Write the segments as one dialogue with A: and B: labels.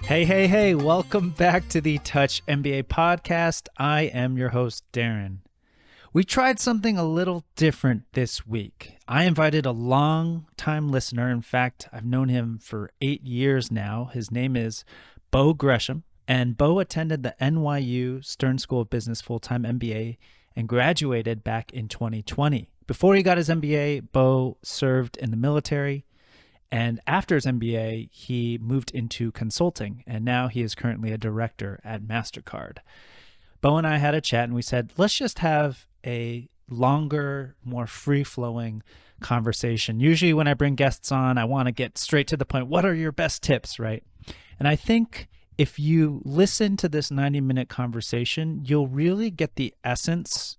A: Hey, welcome back to the Touch MBA podcast. I am your host, Darren. We tried something a little different this week. I invited a long-time listener. In fact, I've known him for 8 years now. His name is Beau Gresham, and Beau attended the NYU Stern School of Business Full-time MBA and graduated back in 2020. Before he got his MBA, Beau served in the military. And after his MBA, he moved into consulting, and now he is currently a director at Mastercard. Beau and I had a chat, and we said, let's just have a longer, more free-flowing conversation. Usually when I bring guests on, I want to get straight to the point. What are your best tips, right? And I think if you listen to this 90-minute conversation, you'll really get the essence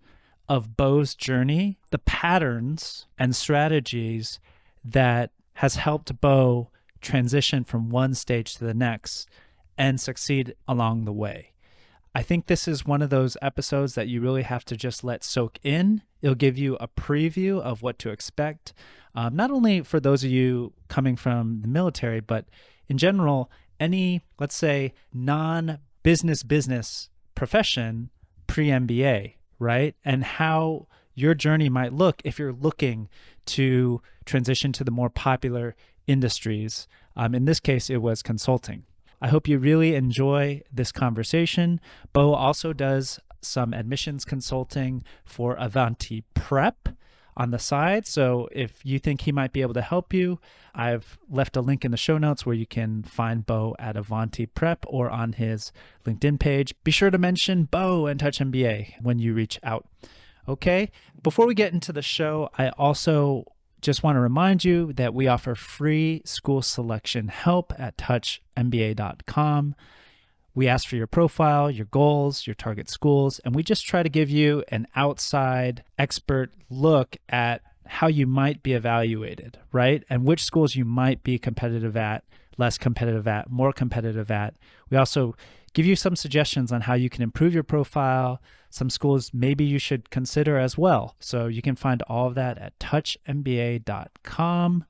A: of Beau's journey, the patterns and strategies that has helped Beau transition from one stage to the next and succeed along the way. I think this is one of those episodes that you really have to just let soak in. It'll give you a preview of what to expect, not only for those of you coming from the military, but in general, any, let's say, non-business profession pre-MBA, right? And how your journey might look if you're looking to transition to the more popular industries. In this case, it was consulting. I hope you really enjoy this conversation. Beau also does some admissions consulting for Avanti Prep on the side. So if you think he might be able to help you, I've left a link in the show notes where you can find Beau at Avanti Prep or on his LinkedIn page. Be sure to mention Beau and Touch MBA when you reach out. Okay, before we get into the show, I also just want to remind you that we offer free school selection help at touchmba.com. We ask for your profile, your goals, your target schools, and we just try to give you an outside expert look at how you might be evaluated, right? And which schools you might be competitive at, less competitive at, more competitive at. We also give you some suggestions on how you can improve your profile, some schools maybe you should consider as well. So you can find all of that at touchmba.com.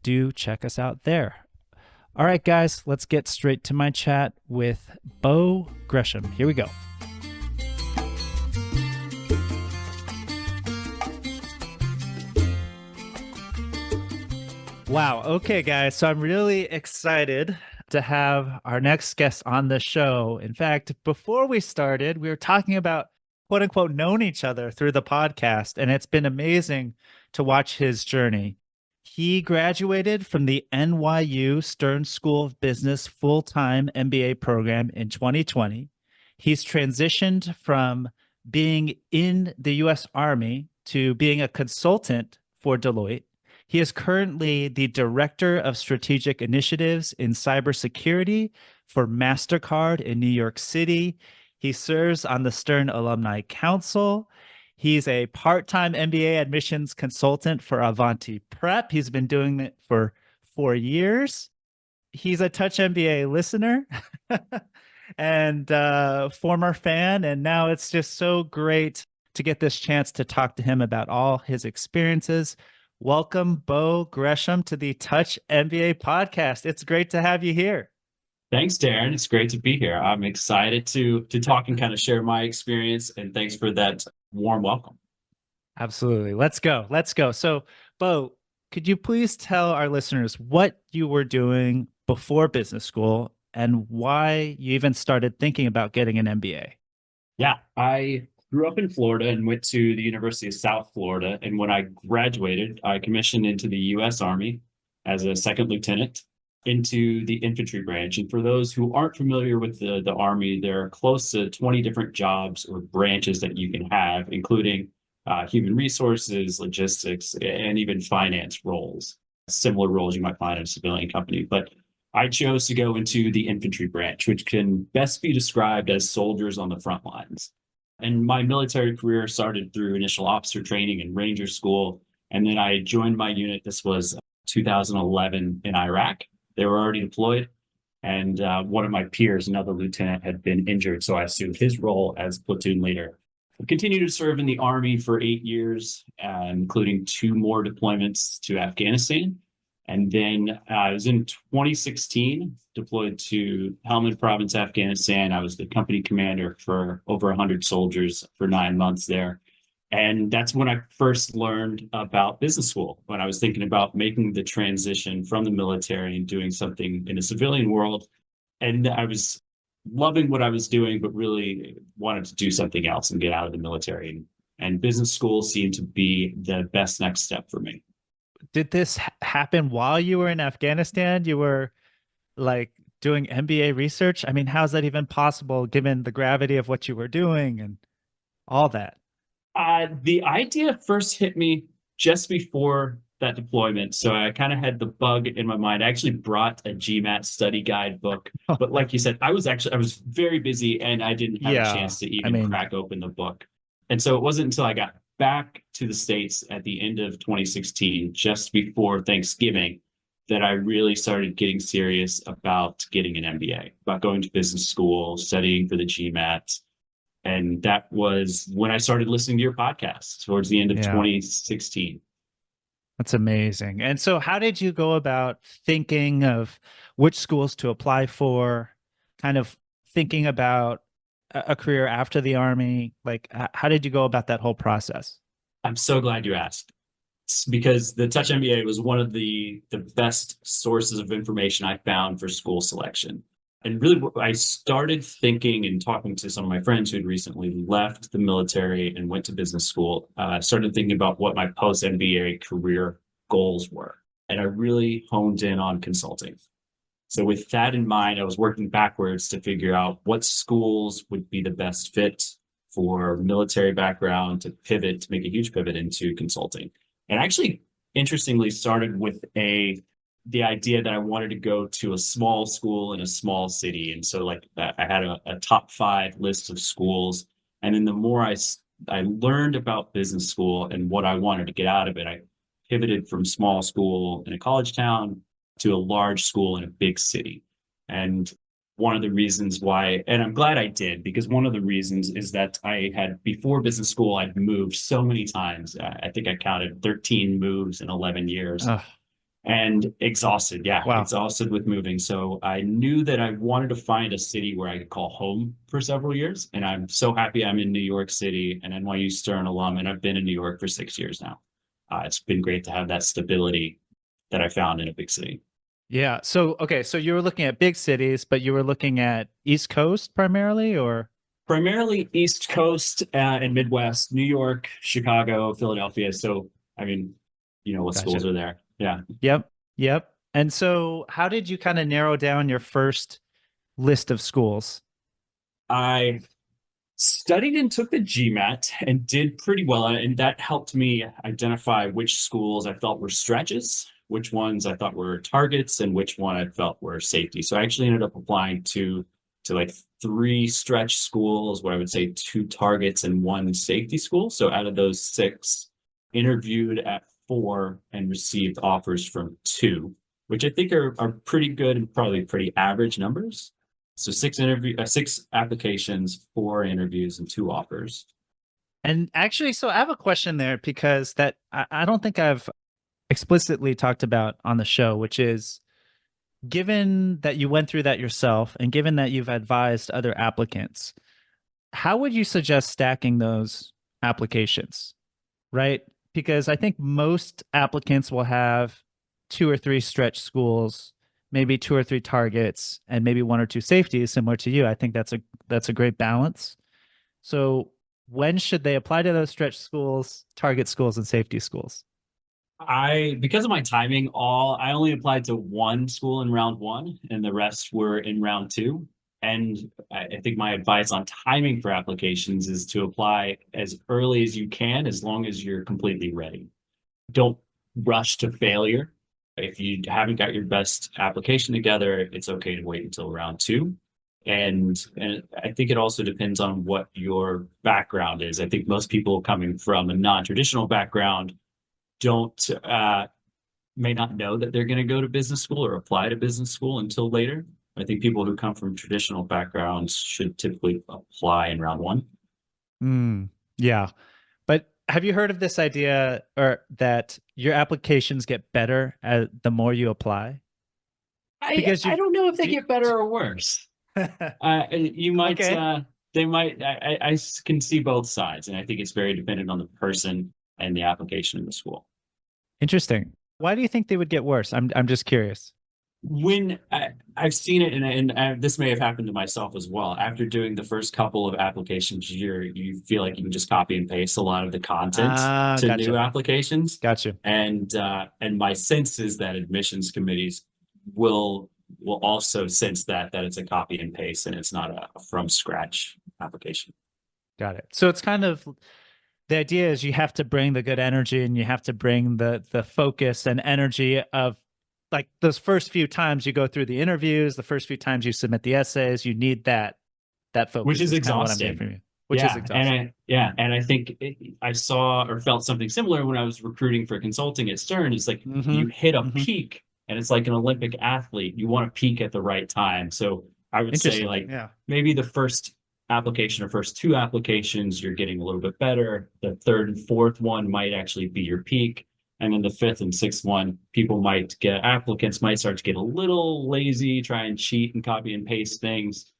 A: Do check us out there. All right, guys, let's get straight to my chat with Beau Gresham. Here we go. Wow. Okay, guys. So I'm really excited to have our next guest on the show. In fact, before we started, we were talking about quote unquote known each other through the podcast, and it's been amazing to watch his journey. He graduated from the NYU Stern School of Business Full-time MBA program in 2020. He's transitioned from being in the U.S. Army to being a consultant for Deloitte. He is currently the Director of Strategic Initiatives in Cybersecurity for Mastercard in New York City. He serves on the Stern Alumni Council. He's a part-time MBA admissions consultant for Avanti Prep. He's been doing it for 4 years. He's a Touch MBA listener and former fan, and now it's just so great to get this chance to talk to him about all his experiences. Welcome, Beau Gresham, to the Touch MBA podcast. It's great to have you here.
B: Thanks, Darren. It's great to be here. I'm excited to talk and kind of share my experience, and thanks for that warm welcome.
A: Absolutely. Let's go. So, Beau, could you please tell our listeners what you were doing before business school and why you even started thinking about getting an MBA?
B: Yeah, I grew up in Florida and went to the University of South Florida. And when I graduated, I commissioned into the U.S. Army as a second lieutenant into the infantry branch. And for those who aren't familiar with the Army, there are close to 20 different jobs or branches that you can have, including human resources, logistics, and even finance roles, similar roles you might find in a civilian company. But I chose to go into the infantry branch, which can best be described as soldiers on the front lines. And my military career started through initial officer training and Ranger School. And then I joined my unit. This was 2011 in Iraq. They were already deployed. And one of my peers, another lieutenant, had been injured. So I assumed his role as platoon leader. I continued to serve in the Army for 8 years, including 2 more deployments to Afghanistan. And then I was in 2016, deployed to Helmand Province, Afghanistan. I was the company commander for over 100 soldiers for 9 months there. And that's when I first learned about business school, when I was thinking about making the transition from the military and doing something in the civilian world. And I was loving what I was doing, but really wanted to do something else and get out of the military. And business school seemed to be the best next step for me.
A: Did this happen while you were in Afghanistan? You were like doing MBA research? I mean, how's that even possible given the gravity of what you were doing and all that?
B: The idea first hit me just before that deployment. So I kind of had the bug in my mind. I actually brought a GMAT study guide book. But like you said, I was very busy and I didn't have a
A: Yeah.
B: chance to
A: I
B: even
A: mean,
B: crack open the book. And so it wasn't until I got back to the States at the end of 2016, just before Thanksgiving, that I really started getting serious about getting an MBA, about going to business school, studying for the GMAT. And that was when I started listening to your podcast towards the end of
A: yeah,
B: 2016.
A: that's amazing. And so, how did you go about thinking of which schools to apply for, kind of thinking about a career after the Army? Like, how did you go about that whole process?
B: I'm so glad you asked. It's because the Touch MBA was one of the best sources of information I found for school selection. And really, I started thinking and talking to some of my friends who had recently left the military and went to business school. Started thinking about what my post MBA career goals were. And I really honed in on consulting. So, with that in mind, I was working backwards to figure out what schools would be the best fit for military background to pivot, to make a huge pivot into consulting. And actually, interestingly, started with the idea that I wanted to go to a small school in a small city. And so like I had a top five list of schools. And then the more I learned about business school and what I wanted to get out of it, I pivoted from small school in a college town to a large school in a big city. And one of the reasons why, and I'm glad I did, because one of the reasons is that I had, before business school, I'd moved so many times. I think I counted 13 moves in 11 years
A: Oh,
B: and exhausted. Yeah,
A: wow.
B: exhausted with moving. So I knew that I wanted to find a city where I could call home for several years. And I'm so happy I'm in New York City, an NYU Stern alum, and I've been in New York for 6 years now. It's been great to have that stability that I found in a big city.
A: Yeah. So, okay. So you were looking at big cities, but you were looking at East Coast primarily, or?
B: Primarily East Coast and Midwest, New York, Chicago, Philadelphia. So, I mean, you know what
A: Gotcha.
B: schools are there. Yeah.
A: Yep. Yep. And so, how did you kind of narrow down your first list of schools?
B: I studied and took the GMAT and did pretty well. And that helped me identify which schools I felt were stretches, which ones I thought were targets, and which one I felt were safety. So I actually ended up applying to like three stretch schools, where I would say two targets and one safety school. So out of those six, interviewed at four and received offers from two, which I think are pretty good and probably pretty average numbers. So six applications, four interviews, and two offers.
A: And actually, so I have a question there because I don't think I've explicitly talked about on the show, which is given that you went through that yourself and given that you've advised other applicants, how would you suggest stacking those applications? Right? Because I think most applicants will have two or three stretch schools, maybe two or three targets, and maybe one or two safeties, similar to you. I think that's a great balance. So when should they apply to those stretch schools, target schools, and safety schools?
B: Because of my timing, I only applied to one school in round one, and the rest were in round two. And I think my advice on timing for applications is to apply as early as you can, as long as you're completely ready. Don't rush to failure. If you haven't got your best application together, it's okay to wait until round two. And I think it also depends on what your background is. I think most people coming from a non-traditional background don't may not know that they're going to go to business school or apply to business school until later. I think people who come from traditional backgrounds should typically apply in round one.
A: Mm, yeah. But have you heard of this idea or that your applications get better the more you apply? Because
B: I
A: you
B: don't know if they
A: do,
B: get better or worse. You might,
A: okay,
B: they might, can see both sides. And I think it's very dependent on the person and the application in the school.
A: interesting. Why do you think they would get worse? I'm just curious.
B: When I've seen it, and this may have happened to myself as well. After doing the first couple of applications, you feel like you can just copy and paste a lot of the content
A: Ah,
B: to new
A: gotcha.
B: applications.
A: Gotcha.
B: And my sense is that admissions committees will will also sense that it's a copy and paste and it's not a from scratch application.
A: Got it. So it's kind of the idea is you have to bring the good energy and you have to bring the focus and energy of like those first few times you go through the interviews, the first few times you submit the essays, you need that
B: Which
A: focus
B: is
A: is kind of what I'm getting
B: exhausting.
A: from you, which is exhausting.
B: And I think I saw or felt something similar when I was recruiting for consulting at Stern. It's like
A: Mm-hmm.
B: you hit a
A: Mm-hmm.
B: peak, and it's like an Olympic athlete. You want to peak at the right time. So I would say
A: Interesting.
B: like
A: Yeah.
B: maybe the first application or first two applications, you're getting a little bit better. The third and fourth one might actually be your peak. And then the fifth and sixth one, applicants might start to get a little lazy, try and cheat and copy and paste things.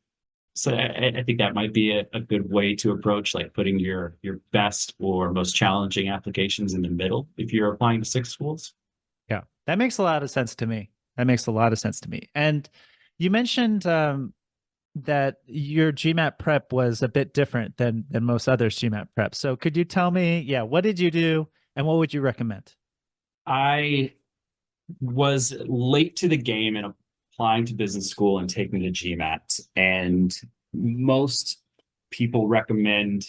B: So I think that might be a good way to approach like putting your best or most challenging applications in the middle if you're applying to six schools.
A: Yeah. That makes a lot of sense to me. That makes a lot of sense to me. And you mentioned that your GMAT prep was a bit different than most others GMAT prep. So could you tell me, yeah, what did you do and what would you recommend?
B: I was late to the game in applying to business school and taking the GMAT. And most people recommend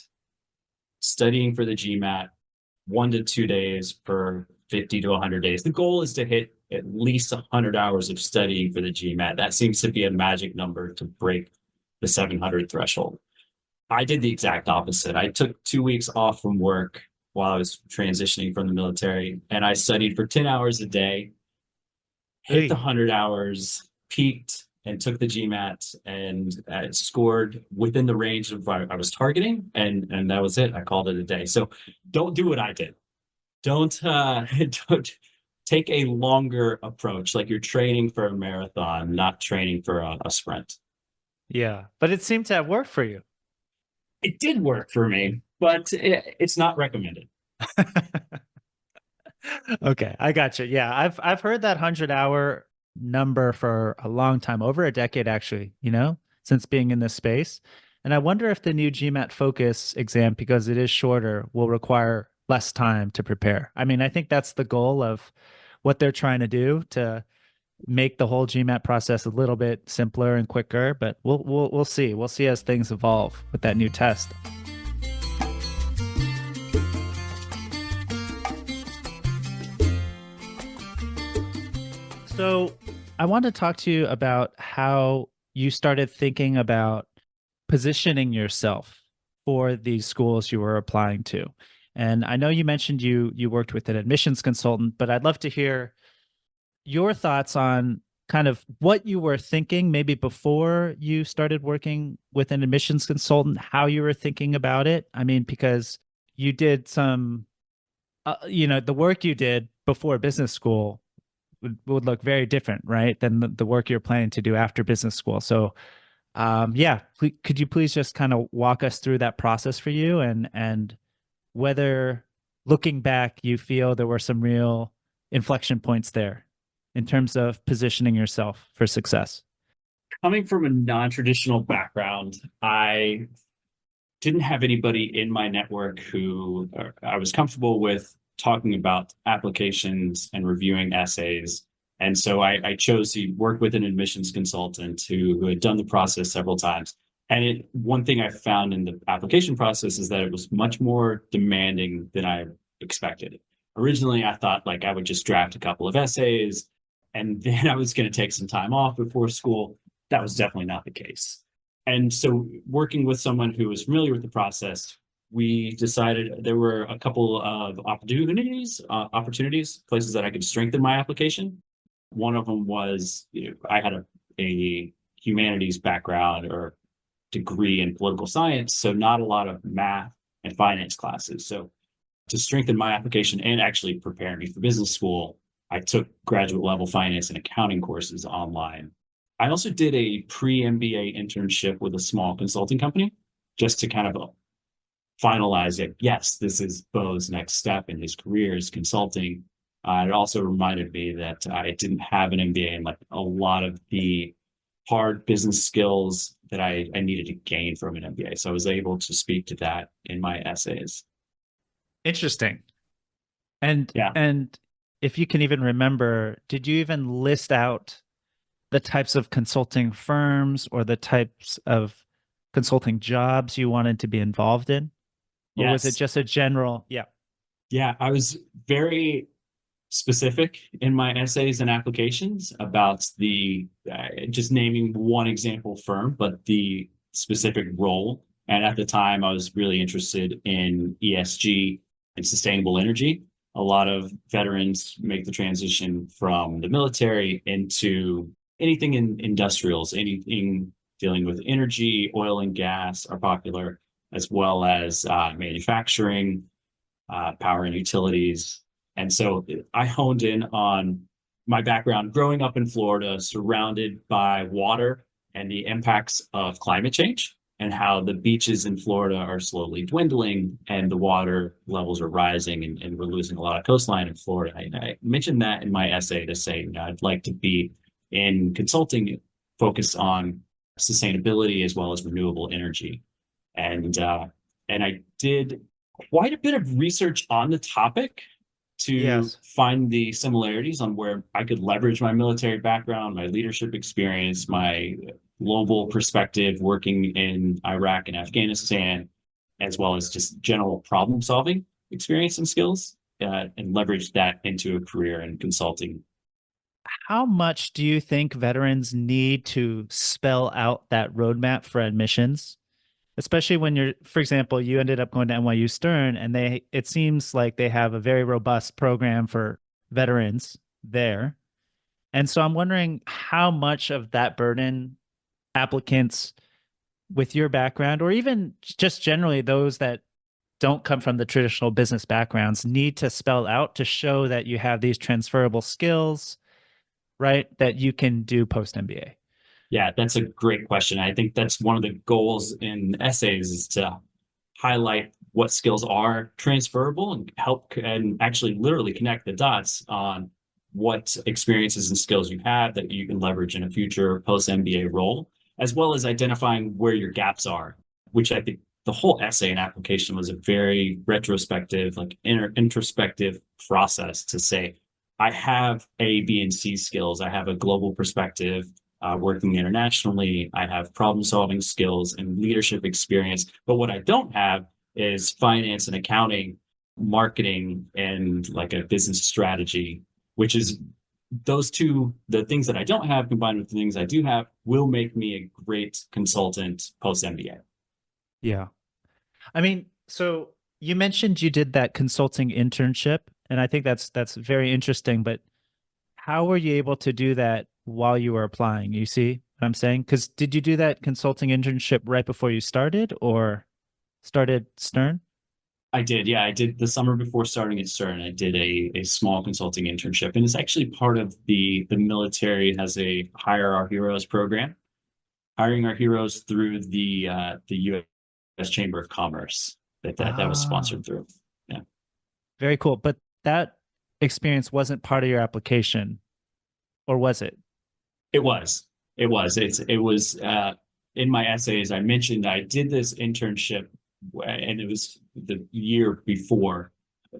B: studying for the GMAT 1 to 2 days per 50 to 100 days. The goal is to hit at least 100 hours of studying for the GMAT. That seems to be a magic number to break the 700 threshold. I did the exact opposite. I took 2 weeks off from work while I was transitioning from the military, and I studied for 10 hours a day, hit the
A: Hey.
B: 100 hours, peaked, and took the GMAT and scored within the range of what I was targeting, and that was it. I called it a day. So don't do what I did. Don't don't take a longer approach, like you're training for a marathon, not training for a sprint.
A: Yeah. But it seemed to have worked for you.
B: It did work for me, but it's not recommended.
A: Okay, I got you. Yeah, I've heard that 100-hour number for a long time, over a decade actually, since being in this space. And I wonder if the new GMAT Focus exam, because it is shorter, will require less time to prepare. I mean, I think that's the goal of what they're trying to do to make the whole GMAT process a little bit simpler and quicker, but we'll see. We'll see as things evolve with that new test. So I want to talk to you about how you started thinking about positioning yourself for these schools you were applying to. And I know you mentioned you worked with an admissions consultant, but I'd love to hear your thoughts on kind of what you were thinking maybe before you started working with an admissions consultant, how you were thinking about it. I mean, because you did some, the work you did before business school would look very different, right, than the work you're planning to do after business school. So, yeah, could you please just kind of walk us through that process for you and whether looking back, you feel there were some real inflection points there in terms of positioning yourself for success?
B: Coming from a non-traditional background, I didn't have anybody in my network who I was comfortable with talking about applications and reviewing essays. And so I chose to work with an admissions consultant who had done the process several times. And one thing I found in the application process is that it was much more demanding than I expected. Originally, I thought like I would just draft a couple of essays and then I was going to take some time off before school. That was definitely not the case. And so, working with someone who was familiar with the process, we decided there were a couple of opportunities, places that I could strengthen my application. One of them was, I had a humanities background or degree in political science, so not a lot of math and finance classes. So to strengthen my application and actually prepare me for business school, I took graduate level finance and accounting courses online. I also did a pre-MBA internship with a small consulting company just to kind of finalize it. Yes, this is Beau's next step in his career is consulting. It also reminded me that I didn't have an MBA and like a lot of the hard business skills that I needed to gain from an MBA. So I was able to speak to that in my essays.
A: Interesting. And
B: Yeah.
A: and if you can even remember, did you even list out the types of consulting firms or the types of consulting jobs you wanted to be involved in? Or was it
B: Yes.
A: just a general, yeah.
B: Yeah. I was very specific in my essays and applications about the just naming one example firm, but the specific role. And at the time, I was really interested in ESG and sustainable energy. A lot of veterans make the transition from the military into anything in industrials, anything dealing with energy, oil and gas are popular, as well as manufacturing, power and utilities. And so I honed in on my background growing up in Florida, surrounded by water and the impacts of climate change and how the beaches in Florida are slowly dwindling and the water levels are rising and we're losing a lot of coastline in Florida. I mentioned that in my essay to say, I'd like to be in consulting focused on sustainability as well as renewable energy. And I did quite a bit of research on the topic to
A: Yes.
B: find the similarities on where I could leverage my military background, my leadership experience, my global perspective working in Iraq and Afghanistan, as well as just general problem solving experience and skills, and leverage that into a career in consulting.
A: How much do you think veterans need to spell out that roadmap for admissions? Especially when you're, for example, you ended up going to NYU Stern and it seems like they have a very robust program for veterans there. And so I'm wondering how much of that burden applicants with your background, or even just generally those that don't come from the traditional business backgrounds, need to spell out to show that you have these transferable skills, right? That you can do post MBA.
B: Yeah, that's a great question. I think that's one of the goals in essays is to highlight what skills are transferable and help and actually literally connect the dots on what experiences and skills you have that you can leverage in a future post MBA role, as well as identifying where your gaps are, which I think the whole essay and application was a very retrospective, like introspective process to say, I have A, B, and C skills. I have a global perspective working internationally. I have problem solving skills and leadership experience. But what I don't have is finance and accounting, marketing, and like a business strategy, which is those two, the things that I don't have combined with the things I do have will make me a great consultant post MBA.
A: Yeah. I mean, so you mentioned you did that consulting internship, and I think that's very interesting, but how were you able to do that while you were applying? You see what I'm saying? Because did you do that consulting internship right before you started or started Stern?
B: I did. Yeah, I did the summer before starting at Stern. I did a small consulting internship, and it's actually part of the military has a Hire Our Heroes program, hiring our heroes through the U.S. Chamber of Commerce that was
A: Ah,
B: sponsored through. Yeah,
A: very cool. But that experience wasn't part of your application, or was it?
B: it was. It was in my essays. I mentioned I did this internship, and it was the year before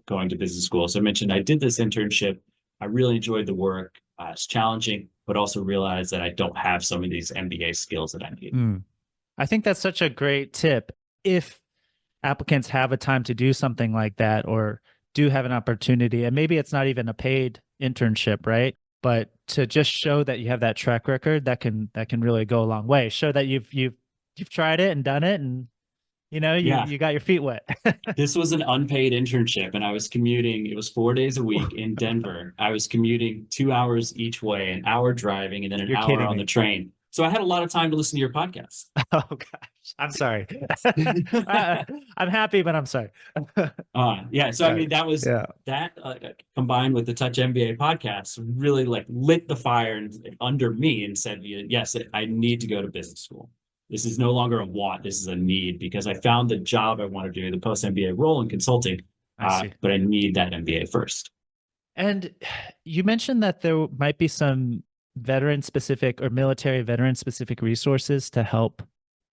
B: going to business school. So I mentioned I did this internship. I really enjoyed the work. It's challenging, but also realized that I don't have some of these MBA skills that I need.
A: Mm. I think that's such a great tip. If applicants have a time to do something like that or do have an opportunity, and maybe it's not even a paid internship, right? But to just show that you have that track record, that can really go a long way. Show that you've tried it and done it, and you
B: Yeah,
A: you got your feet wet.
B: this was an unpaid internship, and I was commuting. It was 4 days a week in Denver. I was commuting 2 hours each way, an hour driving, and then an
A: You're
B: hour
A: kidding
B: on the
A: me.
B: train. So I had a lot of time to listen to your podcast.
A: Oh gosh, I'm sorry. I'm happy, but I'm sorry.
B: Yeah. So I
A: Yeah,
B: mean, that was
A: yeah,
B: that combined with the Touch MBA podcast really like lit the fire under me and said, yes, I need to go to business school. This is no longer a want. This is a need because I found the job I want to do, the post MBA role in consulting,
A: I see.
B: but I need that MBA first.
A: And you mentioned that there might be some veteran specific or military veteran specific resources to help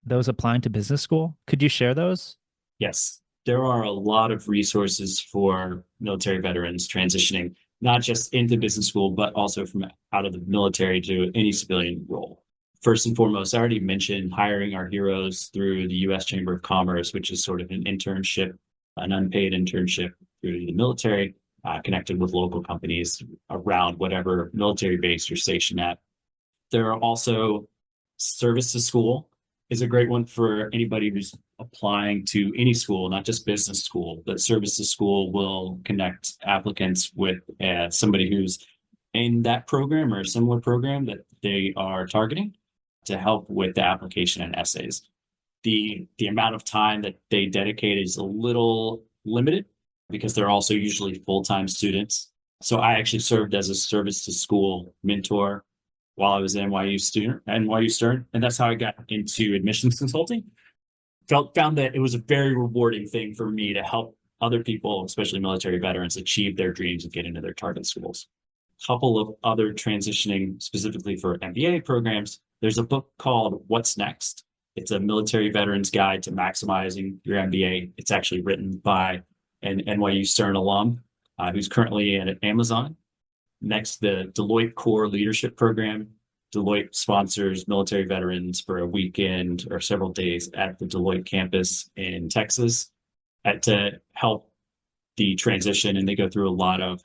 A: those applying to business school. Could you share those?
B: Yes, there are a lot of resources for military veterans transitioning, not just into business school, but also from out of the military to any civilian role. First and foremost, I already mentioned hiring our heroes through the U.S. Chamber of Commerce, which is sort of an internship, an unpaid internship through the military, connected with local companies around whatever military base you're stationed at. There are also service to school is a great one for anybody who's applying to any school, not just business school, but service to school will connect applicants with somebody who's in that program or a similar program that they are targeting to help with the application and essays. The amount of time that they dedicate is a little limited because they're also usually full-time students. So I actually served as a service to school mentor while I was an NYU Stern, and that's how I got into admissions consulting. Found that it was a very rewarding thing for me to help other people, especially military veterans, achieve their dreams and get into their target schools. A couple of other transitioning specifically for MBA programs. There's a book called What's Next. It's a military veterans guide to maximizing your MBA. It's actually written by an NYU Stern alum who's currently at Amazon. Next, the Deloitte Core Leadership Program. Deloitte sponsors military veterans for a weekend or several days at the Deloitte campus in Texas to help the transition. And they go through a lot of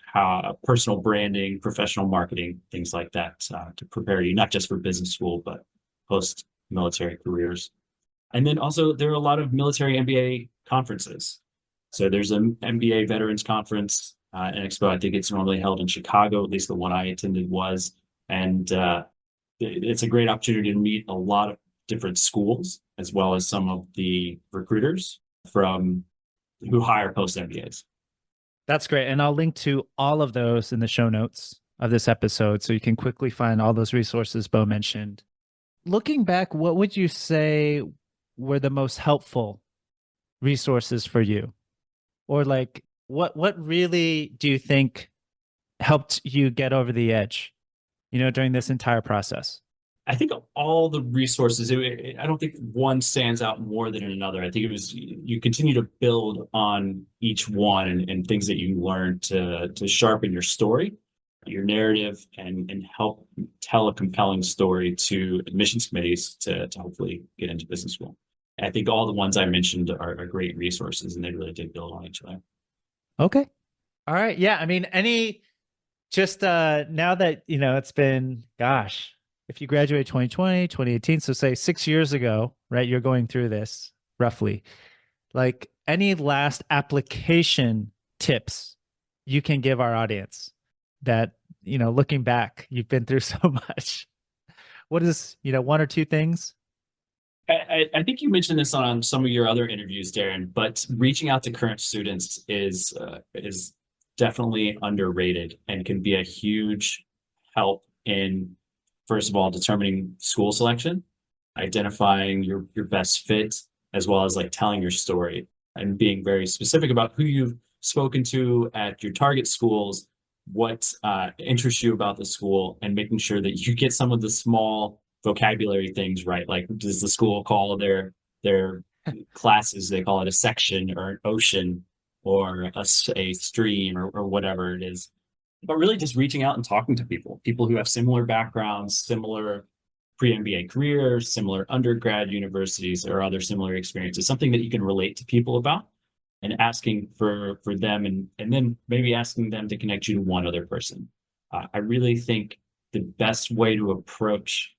B: personal branding, professional marketing, things like that to prepare you, not just for business school, but post-military careers. And then also there are a lot of military MBA conferences. So there's an MBA Veterans Conference, an expo. I think it's normally held in Chicago. At least the one I attended was, and it's a great opportunity to meet a lot of different schools as well as some of the recruiters from who hire post MBAs.
A: That's great. And I'll link to all of those in the show notes of this episode so you can quickly find all those resources Beau mentioned. Looking back, what would you say were the most helpful resources for you? Or like what really do you think helped you get over the edge, during this entire process?
B: I think all the resources, I don't think one stands out more than another. I think it was you continue to build on each one and things that you learn to sharpen your story, your narrative, and help tell a compelling story to admissions committees to hopefully get into business school. And I think all the ones I mentioned are great resources, and they really did build on each other.
A: Okay. All right. Yeah. I mean, just now that, it's been, gosh, if you graduate 2020, 2018, so say 6 years ago, right, you're going through this roughly, like any last application tips you can give our audience that, looking back, you've been through so much. What is, one or two things?
B: I think you mentioned this on some of your other interviews, Darren, but reaching out to current students is definitely underrated and can be a huge help in, first of all, determining school selection, identifying your best fit, as well as like telling your story and being very specific about who you've spoken to at your target schools, what interests you about the school, and making sure that you get some of the small vocabulary things right. Like, does the school call their classes, they call it a section or an ocean or a stream or whatever it is. But really just reaching out and talking to people who have similar backgrounds, similar pre-MBA careers, similar undergrad universities, or other similar experiences, something that you can relate to people about, and asking for them and then maybe asking them to connect you to one other person. I really think the best way to approach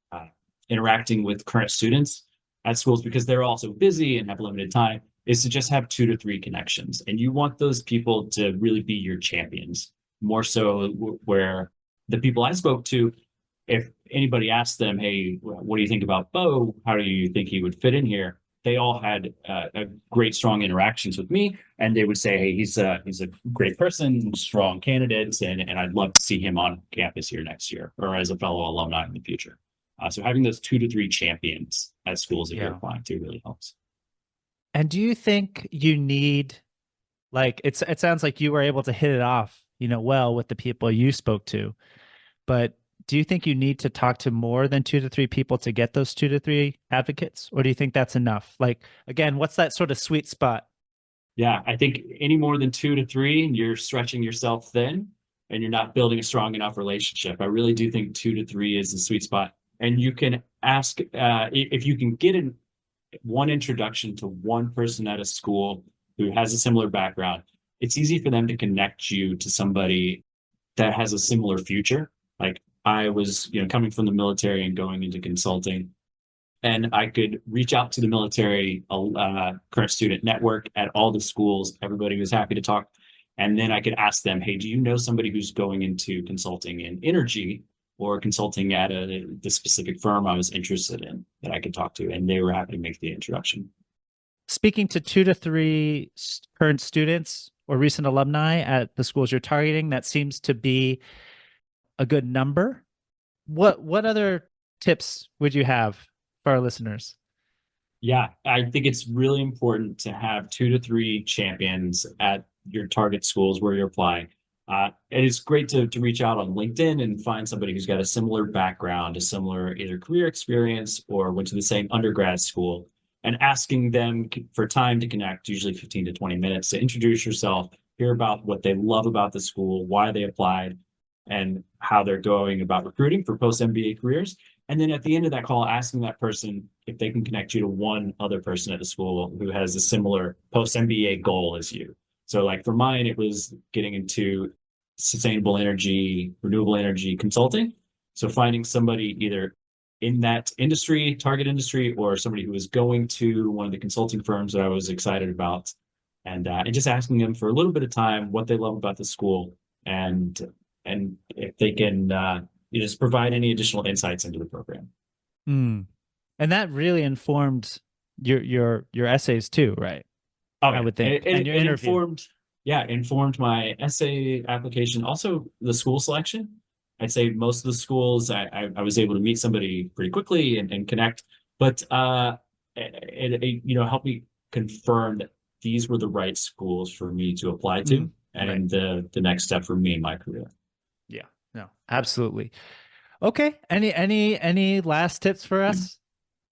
B: interacting with current students at schools, because they're also busy and have limited time, is to just have 2 to 3 connections. And you want those people to really be your champions, more so where the people I spoke to, if anybody asked them, hey, what do you think about Beau? How do you think he would fit in here? They all had a great, strong interactions with me, and they would say, hey, he's a great person, strong candidate, and I'd love to see him on campus here next year or as a fellow alumni in the future. So having those 2 to 3 champions at schools that you're applying to really helps.
A: And do you think you need, like, it sounds like you were able to hit it off, well with the people you spoke to, but do you think you need to talk to more than 2 to 3 people to get those 2 to 3 advocates? Or do you think that's enough? Like, again, what's that sort of sweet spot?
B: Yeah, I think any more than 2 to 3, you're stretching yourself thin and you're not building a strong enough relationship. I really do think 2 to 3 is the sweet spot. And you can ask if you can get one introduction to one person at a school who has a similar background, it's easy for them to connect you to somebody that has a similar future. Like I was, coming from the military and going into consulting, and I could reach out to the military current student network at all the schools. Everybody was happy to talk. And then I could ask them, hey, do you know somebody who's going into consulting in energy or consulting at the specific firm I was interested in that I could talk to? And they were happy to make the introduction.
A: Speaking to 2 to 3 current students or recent alumni at the schools you're targeting, that seems to be a good number. What other tips would you have for our listeners?
B: Yeah, I think it's really important to have 2 to 3 champions at your target schools where you're applying. And it's great to reach out on LinkedIn and find somebody who's got a similar background, a similar either career experience or went to the same undergrad school, and asking them for time to connect, usually 15 to 20 minutes, to introduce yourself, hear about what they love about the school, why they applied, and how they're going about recruiting for post-MBA careers. And then at the end of that call, asking that person if they can connect you to one other person at the school who has a similar post-MBA goal as you. So like for mine, it was getting into sustainable energy, renewable energy consulting. So finding somebody either in that industry, target industry, or somebody who was going to one of the consulting firms that I was excited about, and just asking them for a little bit of time, what they love about the school, and if they can just provide any additional insights into the program.
A: And that really informed your essays too, right?
B: Okay.
A: I would think. And your interview.
B: Informed my essay application. Also the school selection. I'd say most of the schools I was able to meet somebody pretty quickly and connect, but it helped me confirm that these were the right schools for me to apply to, and right. the next step for me in my career.
A: Yeah, no, absolutely. Okay. Any last tips for us?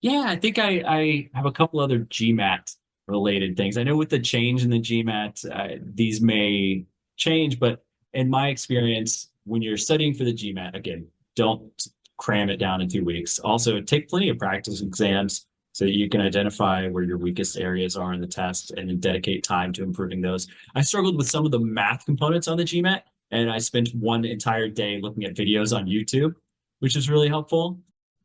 B: Yeah, I think I have a couple other GMAT related things. I know with the change in the GMAT, these may change, but in my experience, when you're studying for the GMAT, again, don't cram it down in 2 weeks. Also, take plenty of practice exams so that you can identify where your weakest areas are in the test and then dedicate time to improving those. I struggled with some of the math components on the GMAT, and I spent one entire day looking at videos on YouTube, which is really helpful.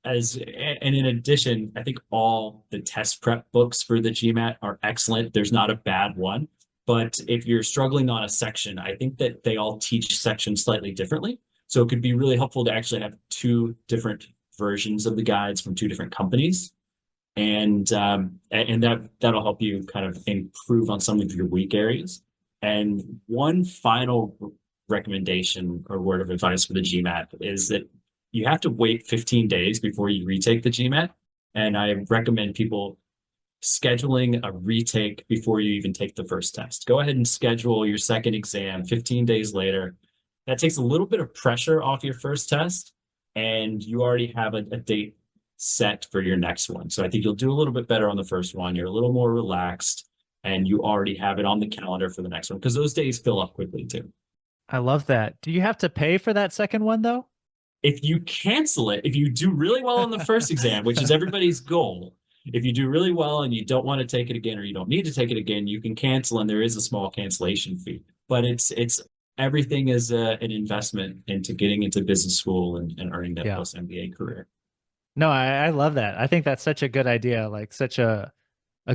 B: And in addition, I think all the test prep books for the GMAT are excellent. There's not a bad one. But if you're struggling on a section, I think that they all teach sections slightly differently. So it could be really helpful to actually have 2 different versions of the guides from 2 different companies. And that'll help you kind of improve on some of your weak areas. And one final recommendation or word of advice for the GMAT is that you have to wait 15 days before you retake the GMAT. And I recommend people scheduling a retake before you even take the first test. Go ahead and schedule your second exam 15 days later. That takes a little bit of pressure off your first test, and you already have a date set for your next one. So I think you'll do a little bit better on the first one. You're a little more relaxed, and you already have it on the calendar for the next one, because those days fill up quickly too.
A: I love that. Do you have to pay for that second one though?
B: If you cancel it, if you do really well on the first exam, which is everybody's goal, if you do really well and you don't want to take it again, or you don't need to take it again, you can cancel, and there is a small cancellation fee. But it's everything is an investment into getting into business school and earning that post-MBA career.
A: No, I love that. I think that's such a good idea, like such a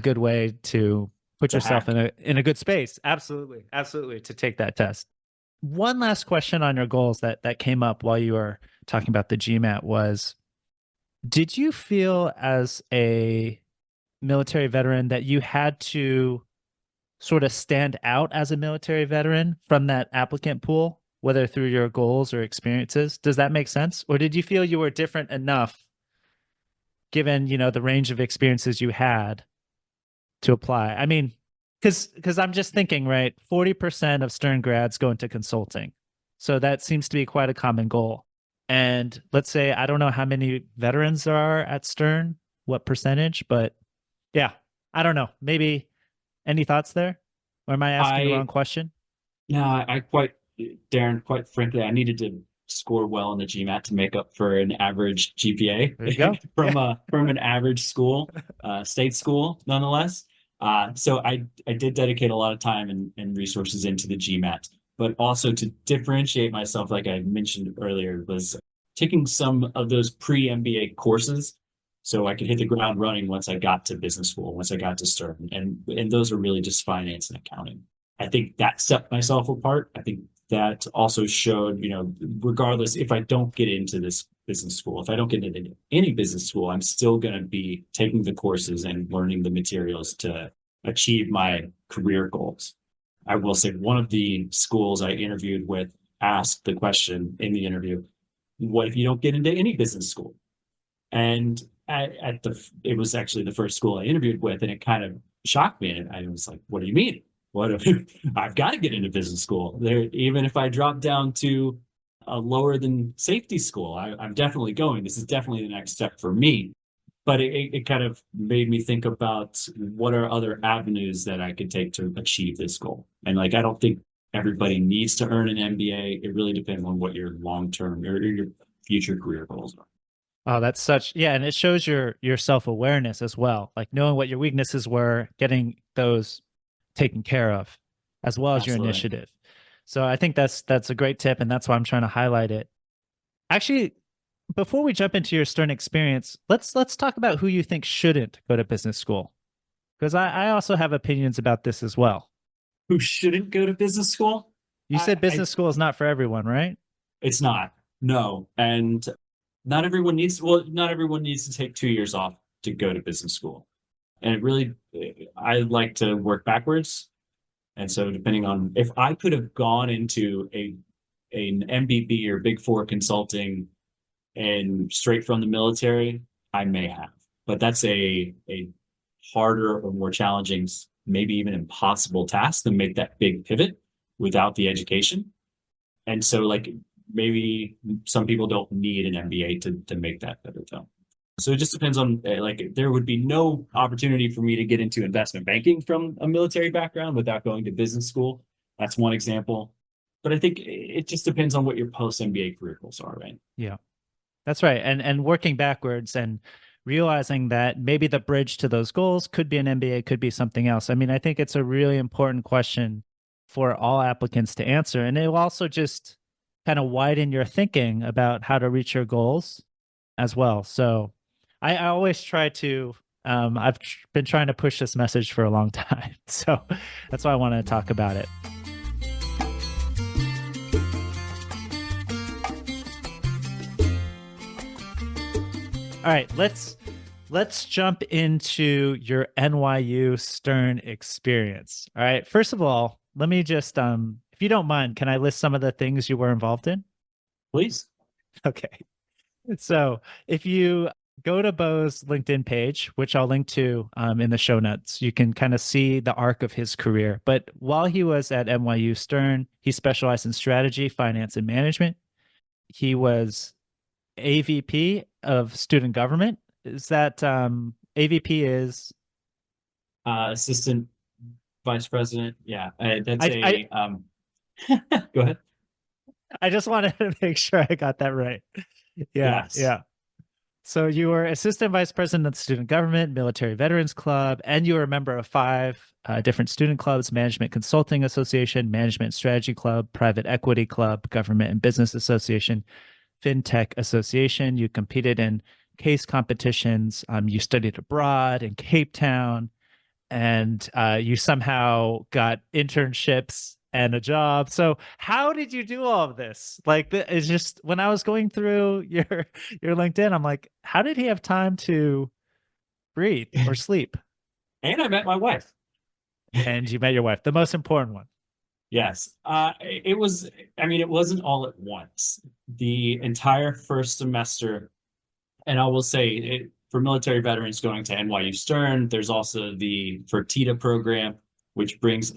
A: good way to put yourself in a good space. Absolutely. Absolutely. To take that test. One last question on your goals that came up while you were talking about the GMAT was, did you feel as a military veteran that you had to sort of stand out as a military veteran from that applicant pool, whether through your goals or experiences? Does that make sense? Or did you feel you were different enough given, the range of experiences you had to apply? I mean, because I'm just thinking, right, 40% of Stern grads go into consulting. So that seems to be quite a common goal. And let's say, I don't know how many veterans there are at Stern, what percentage, but yeah, I don't know. Maybe any thoughts there? Or am I asking the wrong
B: I
A: question?
B: no, I quite Darren, quite frankly, I needed to score well in the GMAT to make up for an average
A: There you
B: GPA
A: go.
B: from
A: Yeah.
B: from an average school, state school, nonetheless. So I did dedicate a lot of time and resources into the GMAT, but also to differentiate myself, like I mentioned earlier, was taking some of those pre-MBA courses so I could hit the ground running once I got to business school, once I got to Stern, and those are really just finance and accounting. I think that set myself apart. I think that also showed, regardless if I don't get into this business school, if I don't get into any business school, I'm still going to be taking the courses and learning the materials to achieve my career goals. I will say one of the schools I interviewed with asked the question in the interview, what if you don't get into any business school? And it was actually the first school I interviewed with, and it kind of shocked me. And I was like, what do you mean? What if I've got to get into business school there? Even if I drop down to a lower than safety school, I'm definitely going. This is definitely the next step for me. But it kind of made me think about what are other avenues that I could take to achieve this goal. And like, I don't think everybody needs to earn an MBA. It really depends on what your long-term or your future career goals are.
A: Oh, that's such, yeah, and it shows your self-awareness as well, like knowing what your weaknesses were, getting those taken care of, as well as your
B: Absolutely.
A: initiative. So I think that's a great tip, and that's why I'm trying to highlight it. Actually, before we jump into your Stern experience, let's talk about who you think shouldn't go to business school, because I also have opinions about this as well.
B: Who shouldn't go to business school?
A: You said
B: I
A: business school is not for everyone, right?
B: It's not. No. And not everyone needs to take 2 years off to go to business school. And it really, I like to work backwards. And so depending on if I could have gone into an MBB or Big Four consulting and straight from the military, I may have. But that's a harder or more challenging, maybe even impossible task to make that big pivot without the education. And so like maybe some people don't need an MBA to make that pivot though. So it just depends on like there would be no opportunity for me to get into investment banking from a military background without going to business school. That's one example. But I think it just depends on what your post MBA career goals are, right?
A: Yeah, that's right. And working backwards and realizing that maybe the bridge to those goals could be an MBA, could be something else. I mean, I think it's a really important question for all applicants to answer. And it will also just kind of widen your thinking about how to reach your goals as well. So I always try to, been trying to push this message for a long time. So that's why I want to talk about it. All right, let's jump into your NYU Stern experience. All right, first of all, let me just, if you don't mind, can I list some of the things you were involved in?
B: Please.
A: Okay. So if you go to Beau's LinkedIn page, which I'll link to in the show notes, you can kind of see the arc of his career. But while he was at NYU Stern, he specialized in strategy, finance, and management. He was AVP of student government. Is that AVP is
B: Assistant vice president. Yeah, that's
A: I
B: go ahead.
A: I just wanted to make sure I got that right. Yeah,
B: Yes.
A: yeah. So you were assistant vice president of the student government, military veterans club, and you were a member of five different student clubs: management consulting association, management strategy club, private equity club, government and business association, fintech association. You competed in case competitions. You studied abroad in Cape Town, and you somehow got internships and a job. So how did you do all of this? Like, it's just when I was going through your LinkedIn, I'm like, how did he have time to breathe or sleep?
B: And I met my wife.
A: And you met your wife, the most important one.
B: Yes. It was, I mean, it wasn't all at once. The entire first semester, and I will say for military veterans going to NYU Stern, there's also the Fertitta program, which brings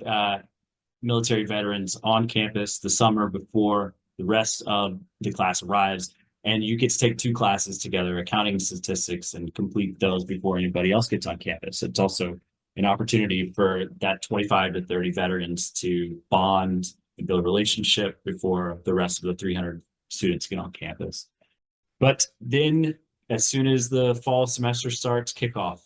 B: military veterans on campus the summer before the rest of the class arrives. And you get to take two classes together, accounting and statistics, and complete those before anybody else gets on campus. It's also an opportunity for that 25 to 30 veterans to bond and build a relationship before the rest of the 300 students get on campus. But then as soon as the fall semester starts, kickoff,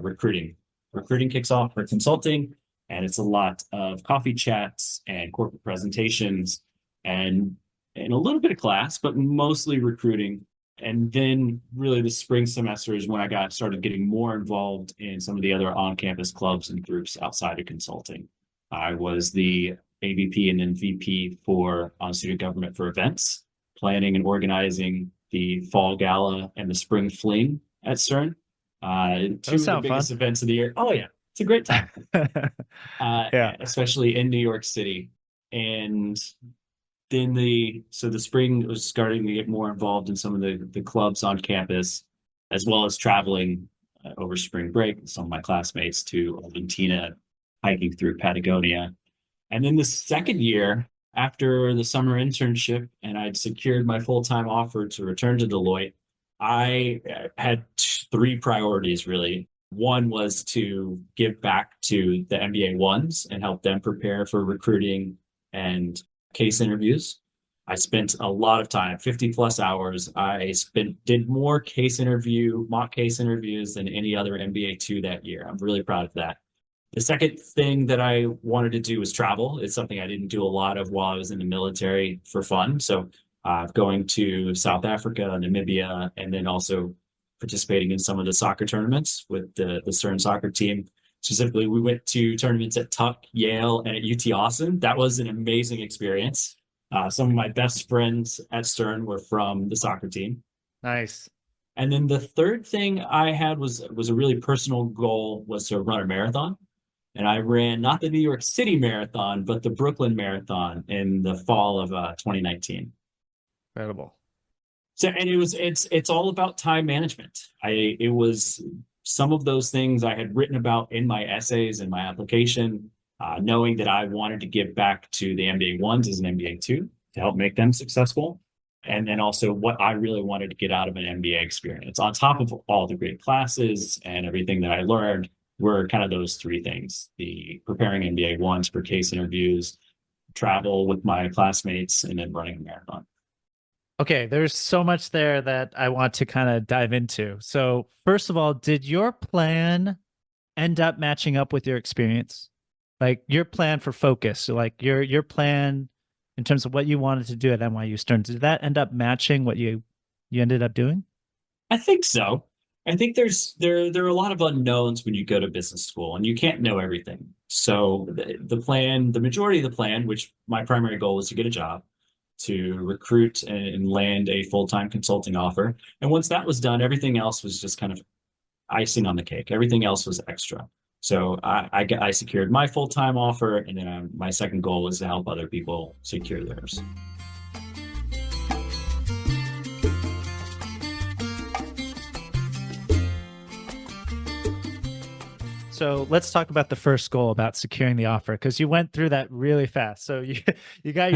B: recruiting. Recruiting kicks off for consulting, and it's a lot of coffee chats and corporate presentations and a little bit of class, but mostly recruiting. And then really the spring semester is when I started getting more involved in some of the other on-campus clubs and groups outside of consulting. I was the AVP and then VP for on-student government for events, planning and organizing the fall gala and the spring fling at Stern. Two of the biggest events of the year. Oh yeah, it's a great time.
A: Yeah.
B: Especially in New York City. And then the spring was starting to get more involved in some of the clubs on campus, as well as traveling over spring break with some of my classmates to Argentina, hiking through Patagonia. And then the second year, after the summer internship, and I'd secured my full-time offer to return to Deloitte, I had three priorities really. One was to give back to the MBA ones and help them prepare for recruiting and case interviews. I spent a lot of time, 50 plus hours. Did more mock case interviews than any other MBA 2 that year. I'm really proud of that. The second thing that I wanted to do was travel. It's something I didn't do a lot of while I was in the military for fun. So going to South Africa, Namibia, and then also participating in some of the soccer tournaments with the Stern soccer team. Specifically, we went to tournaments at Tuck, Yale, and at UT Austin. That was an amazing experience. Some of my best friends at Stern were from the soccer team.
A: Nice.
B: And then the third thing I had was a really personal goal, was to run a marathon. And I ran not the New York City Marathon, but the Brooklyn Marathon in the fall of 2019.
A: Incredible.
B: So, and it's all about time management. It was some of those things I had written about in my essays and my application, knowing that I wanted to give back to the MBA ones as an MBA 2 to help make them successful. And then also what I really wanted to get out of an MBA experience. On top of all the great classes and everything that I learned were kind of those three things: the preparing MBA ones for case interviews, travel with my classmates, and then running a marathon.
A: Okay, there's so much there that I want to kind of dive into. So, first of all, did your plan end up matching up with your experience? Like your plan for focus, so like your plan in terms of what you wanted to do at NYU Stern, did that end up matching what you ended up doing?
B: I think so. I think there are a lot of unknowns when you go to business school, and you can't know everything. So the majority of the plan, which my primary goal was to get a job, to recruit and land a full-time consulting offer. And once that was done, everything else was just kind of icing on the cake. Everything else was extra. So I secured my full-time offer, and then my second goal was to help other people secure theirs.
A: So let's talk about the first goal, about securing the offer, because you went through that really fast. So you got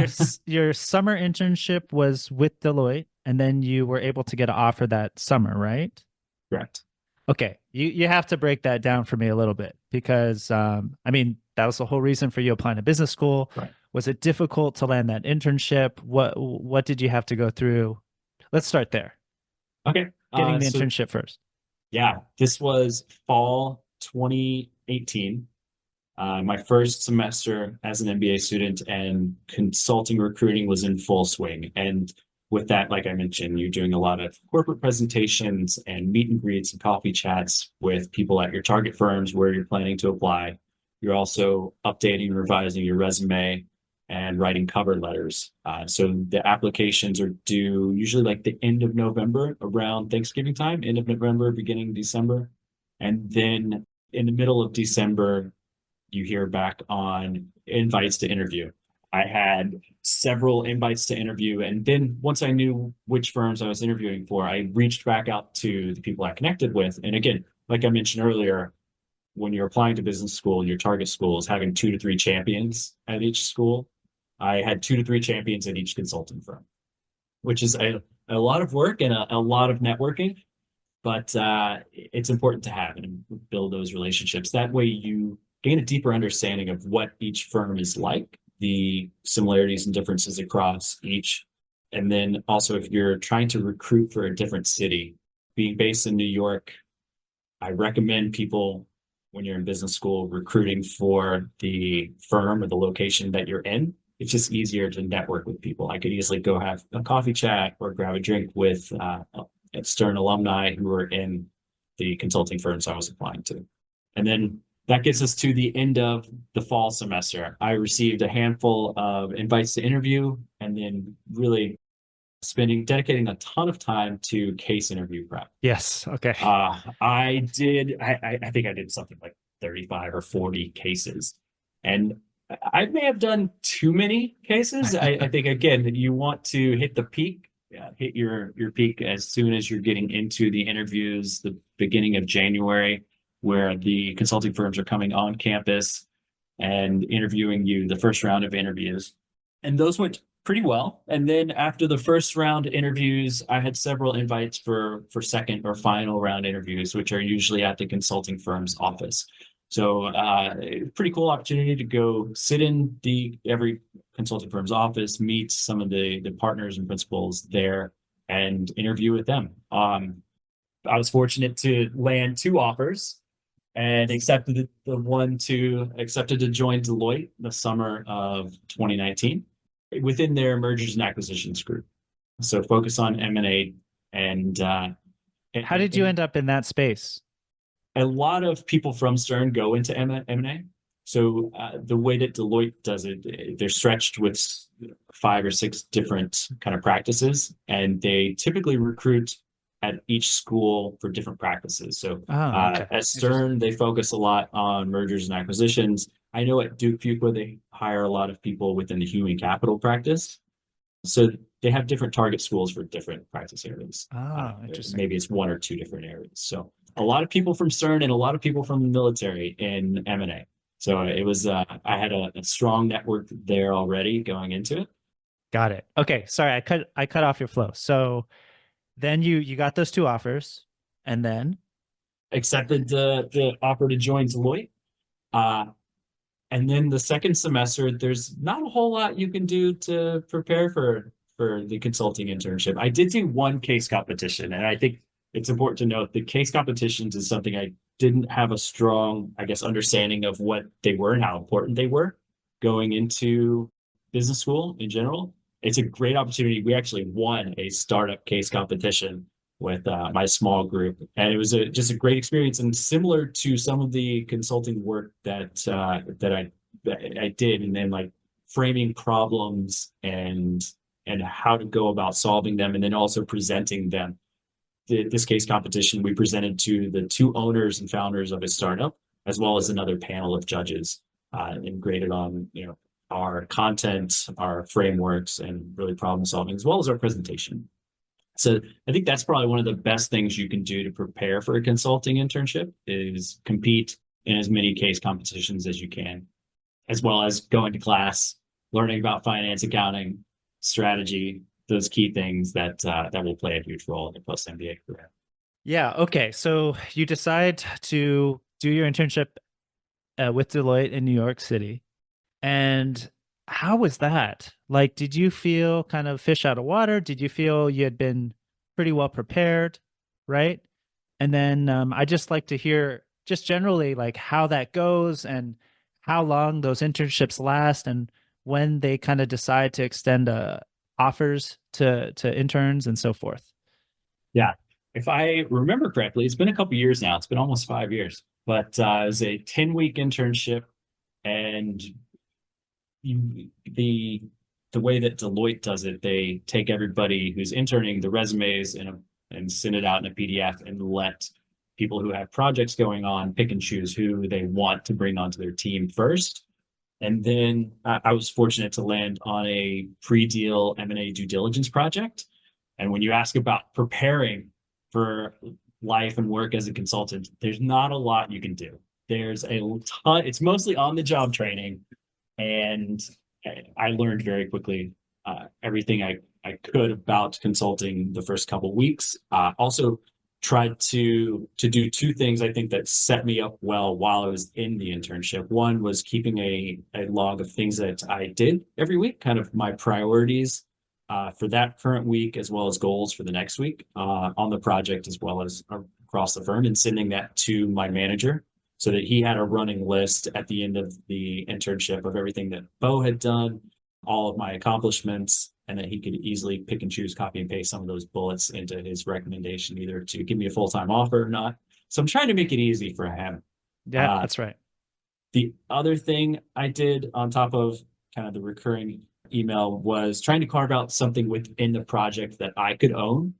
A: your summer internship was with Deloitte, and then you were able to get an offer that summer, right?
B: Correct.
A: Okay, you have to break that down for me a little bit, because I mean, that was the whole reason for you applying to business school.
B: Right.
A: Was it difficult to land that internship? What did you have to go through? Let's start there.
B: Okay.
A: Getting the internship first.
B: Yeah, this was fall 2018. My first semester as an MBA student, and consulting recruiting was in full swing. And with that, like I mentioned, you're doing a lot of corporate presentations and meet and greets and coffee chats with people at your target firms where you're planning to apply. You're also updating, revising your resume and writing cover letters. So the applications are due usually like the end of November, around Thanksgiving time, end of November, beginning of December. And then in the middle of December, you hear back on invites to interview. I had several invites to interview. And then once I knew which firms I was interviewing for, I reached back out to the people I connected with. And again, like I mentioned earlier, when you're applying to business school, your target school is having 2 to 3 champions at each school. I had 2 to 3 champions at each consulting firm, which is a lot of work and a lot of networking, but it's important to have and build those relationships. That way you gain a deeper understanding of what each firm is like, the similarities and differences across each. And then also, if you're trying to recruit for a different city, being based in New York, I recommend people, when you're in business school, recruiting for the firm or the location that you're in. It's just easier to network with people. I could easily go have a coffee chat or grab a drink with Stern alumni who are in the consulting firms I was applying to. And then that gets us to the end of the fall semester. I received a handful of invites to interview, and then really dedicating a ton of time to case interview prep.
A: Yes. Okay.
B: I think I did something like 35 or 40 cases. And I may have done too many cases. I think, again, that you want to hit the peak, hit your peak as soon as you're getting into the interviews, the beginning of January, where the consulting firms are coming on campus and interviewing you, the first round of interviews. And those went pretty well. And then after the first round interviews, I had several invites for second or final round interviews, which are usually at the consulting firm's office. So pretty cool opportunity to go sit in every consulting firm's office, meet some of the partners and principals there, and interview with them. I was fortunate to land 2 offers and accepted accepted to join Deloitte the summer of 2019 within their mergers and acquisitions group. So focus on M&A. And
A: how did you end up in that space?
B: A lot of people from Stern go into M&A. So the way that Deloitte does it, they're stretched with 5 or 6 different kind of practices, and they typically recruit at each school for different practices. So
A: Okay.
B: at Stern, they focus a lot on mergers and acquisitions. I know at Duke Fuqua, they hire a lot of people within the human capital practice. So they have different target schools for different practice areas.
A: Interesting.
B: Maybe it's 1 or 2 different areas. So a lot of people from Stern and a lot of people from the military in M&A. So it was, I had a strong network there already going into it.
A: Got it. Okay. Sorry, I cut off your flow. So then you got those 2 offers, and then
B: Accepted the offer to join Deloitte. And then the second semester, there's not a whole lot you can do to prepare for the consulting internship. I did do 1 case competition, and I think it's important to note that case competitions is something I didn't have a strong, I guess, understanding of what they were and how important they were going into business school in general. It's a great opportunity. We actually won a startup case competition with my small group, and it was just a great experience, and similar to some of the consulting work that I did, and then like framing problems and how to go about solving them, and then also presenting them. This case competition, we presented to the 2 owners and founders of a startup, as well as another panel of judges, and graded on our content, our frameworks, and really problem solving, as well as our presentation. So I think that's probably one of the best things you can do to prepare for a consulting internship is compete in as many case competitions as you can, as well as going to class, learning about finance, accounting, strategy, those key things that will play a huge role in a post-MBA career.
A: Yeah. Okay. So you decide to do your internship with Deloitte in New York City. And how was that? Like, did you feel kind of fish out of water? Did you feel you had been pretty well prepared? Right. And then I just like to hear just generally like how that goes and how long those internships last and when they kind of decide to extend offers to interns and so forth.
B: Yeah. If I remember correctly, it's been a couple years now. It's been almost 5 years, but it was a 10-week internship And the way that Deloitte does it, they take everybody who's interning the resumes and send it out in a PDF and let people who have projects going on pick and choose who they want to bring onto their team first. And then I was fortunate to land on a pre-deal M&A due diligence project. And when you ask about preparing for life and work as a consultant, there's not a lot you can do. There's a ton, it's mostly on the job training. And I learned very quickly everything I could about consulting the first couple of weeks. Also tried to do two things I think that set me up well while I was in the internship. One was keeping a log of things that I did every week, kind of my priorities for that current week, as well as goals for the next week on the project, as well as across the firm, and sending that to my manager so that he had a running list at the end of the internship of everything that Beau had done, all of my accomplishments, and that he could easily pick and choose, copy and paste some of those bullets into his recommendation, either to give me a full-time offer or not. So I'm trying to make it easy for him.
A: Yeah, that's right.
B: The other thing I did on top of kind of the recurring email was trying to carve out something within the project that I could own.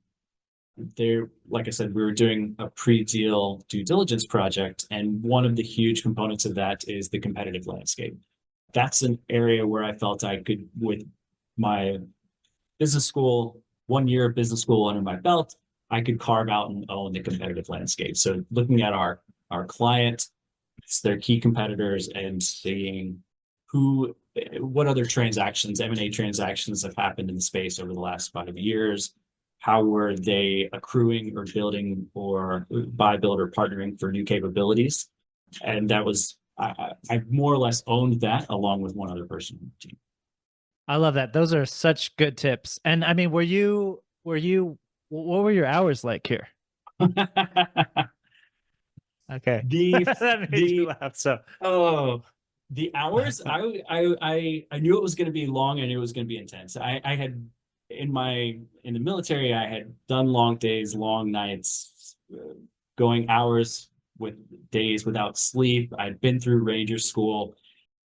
B: There, like I said, we were doing a pre-deal due diligence project, and one of the huge components of that is the competitive landscape. That's an area where I felt I could, with my business school, 1 year of business school under my belt, I could carve out and own the competitive landscape. So looking at our client, their key competitors, and seeing what other transactions, M&A transactions have happened in the space over the last 5 years. How were they accruing or building or buy, build, or partnering for new capabilities? And that was, I more or less owned that along with one other person on the team.
A: I love that. Those are such good tips. And I mean, what were your hours like here? Okay. That made you laugh. So,
B: the hours, I knew it was going to be long. I knew it was going to be intense. I had in the military, I had done long days, long nights, going hours with days without sleep. I'd been through Ranger School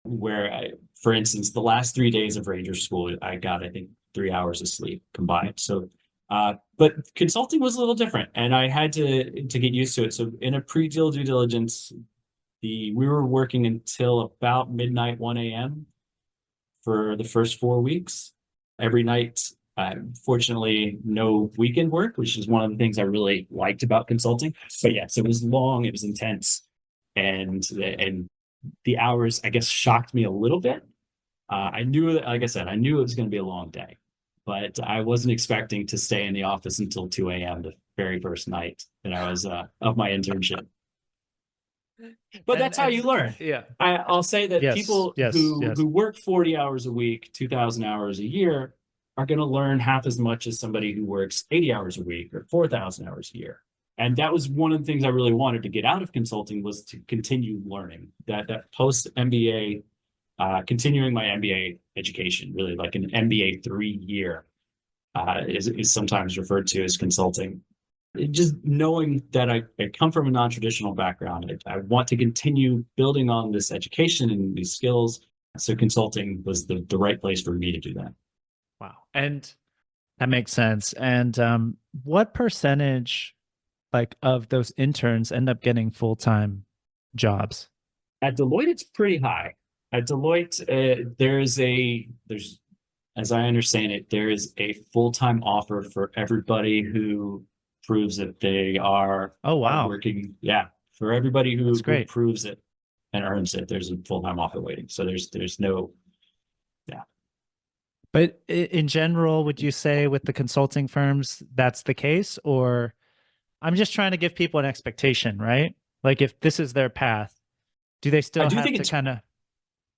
B: where for instance, the last 3 days of Ranger School, I got, I think, 3 hours of sleep combined. So, but consulting was a little different, and I had to get used to it. So in a pre-deal due diligence, we were working until about midnight, 1 a.m. for the first 4 weeks. Every night, fortunately, no weekend work, which is one of the things I really liked about consulting. But yes, it was long, it was intense, and the hours, I guess, shocked me a little bit. I knew that, like I said, I knew it was going to be a long day, but I wasn't expecting to stay in the office until 2 a.m. the very first night that I was of my internship. But that's how you learn.
A: Yeah.
B: I'll say that people who work 40 hours a week, 2,000 hours a year, are going to learn half as much as somebody who works 80 hours a week or 4,000 hours a year. And that was one of the things I really wanted to get out of consulting, was to continue learning that post-MBA, continuing my MBA education, really like an MBA 3-year is sometimes referred to as consulting. Just knowing that I come from a non-traditional background, I want to continue building on this education and these skills. So consulting was the right place for me to do that.
A: Wow. And that makes sense. And what percentage of those interns end up getting full-time jobs?
B: At Deloitte, it's pretty high. At Deloitte, there's as I understand it, there is a full-time offer for everybody who proves that they are working. Yeah, for everybody who proves it and earns it, there's a full-time offer waiting. So there's no, yeah.
A: But in general, would you say with the consulting firms that's the case? Or I'm just trying to give people an expectation, right? Like if this is their path, do they still have to kind of...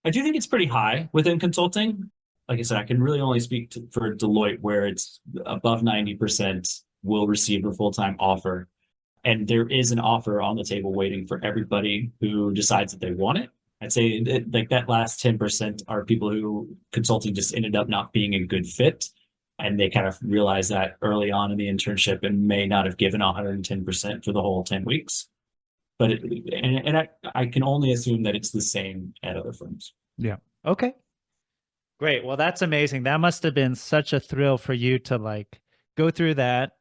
B: I do think it's pretty high within consulting. Like I said, I can really only speak for Deloitte, where it's above 90% will receive a full-time offer. And there is an offer on the table waiting for everybody who decides that they want it. I'd say that last 10% are people who consulting just ended up not being a good fit. And they kind of realized that early on in the internship and may not have given 110% for the whole 10 weeks. but I can only assume that it's the same at other firms.
A: Yeah. Okay. Great. Well, that's amazing. That must have been such a thrill for you to like go through that,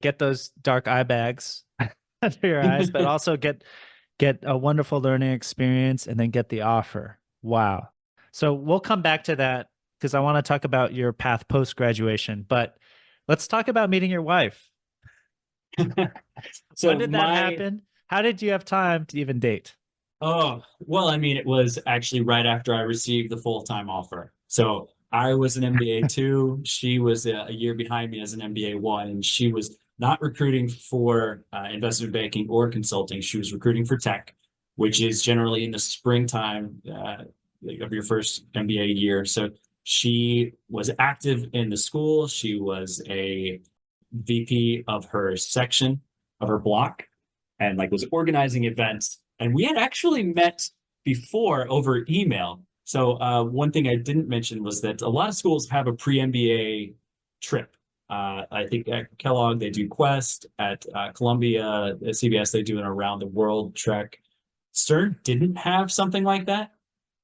A: get those dark eye bags under your eyes, but also get a wonderful learning experience and then get the offer. Wow. So we'll come back to that because I want to talk about your path post graduation, but let's talk about meeting your wife.
B: So
A: when did that happen? How did you have time to even date?
B: Oh, well, I mean, it was actually right after I received the full-time offer. So I was an MBA two. She was a year behind me as an MBA one, and she was not recruiting for investment banking or consulting. She was recruiting for tech, which is generally in the springtime of your first MBA year. So she was active in the school. She was a VP of her section of her block and like was organizing events. And we had actually met before over email. So one thing I didn't mention was that a lot of schools have a pre-MBA trip. I think at Kellogg, they do Quest. At Columbia, at CBS, they do an around the world trek. Stern didn't have something like that,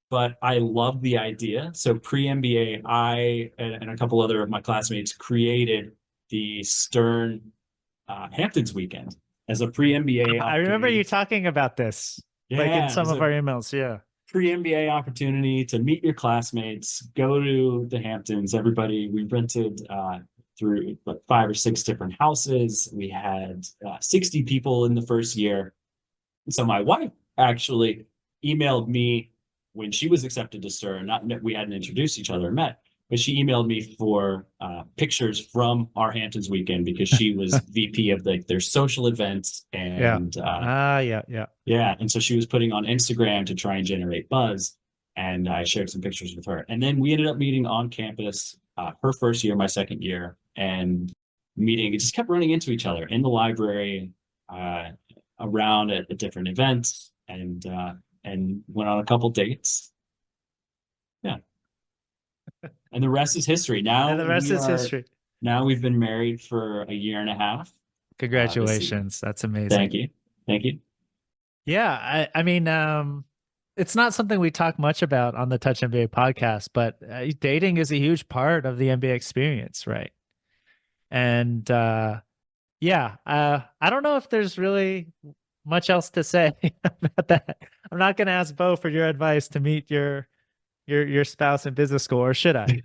B: but I love the idea. So pre-MBA, I and a couple other of my classmates created the Stern Hamptons weekend as a pre-MBA
A: I remember
B: opportunity.
A: you talking about this, like in
B: Yeah,
A: some
B: as
A: of
B: a
A: our emails. Yeah.
B: pre-MBA opportunity to meet your classmates, go to the Hamptons. Everybody, we rented through like 5 or 6 different houses. We had 60 people in the first year. So my wife actually emailed me when she was accepted to Stern. Not we hadn't introduced each other or met, but she emailed me for pictures from our Hamptons weekend because she was VP of their social events
A: Yeah.
B: and
A: Yeah.
B: yeah. And so she was putting on Instagram to try and generate buzz. And I shared some pictures with her. And then we ended up meeting on campus her first year, my second year, and meeting. It just kept running into each other in the library, around at different events, and went on a couple dates. Yeah. And the rest is history.
A: And the rest is history.
B: Now we've been married for a year and a half.
A: Congratulations. That's amazing.
B: Thank you. Thank you.
A: Yeah. I mean, it's not something we talk much about on the Touch MBA podcast, but dating is a huge part of the MBA experience, right? And yeah, I don't know if there's really much else to say about that. I'm not going to ask Beau for your advice to meet your spouse in business school, or should I?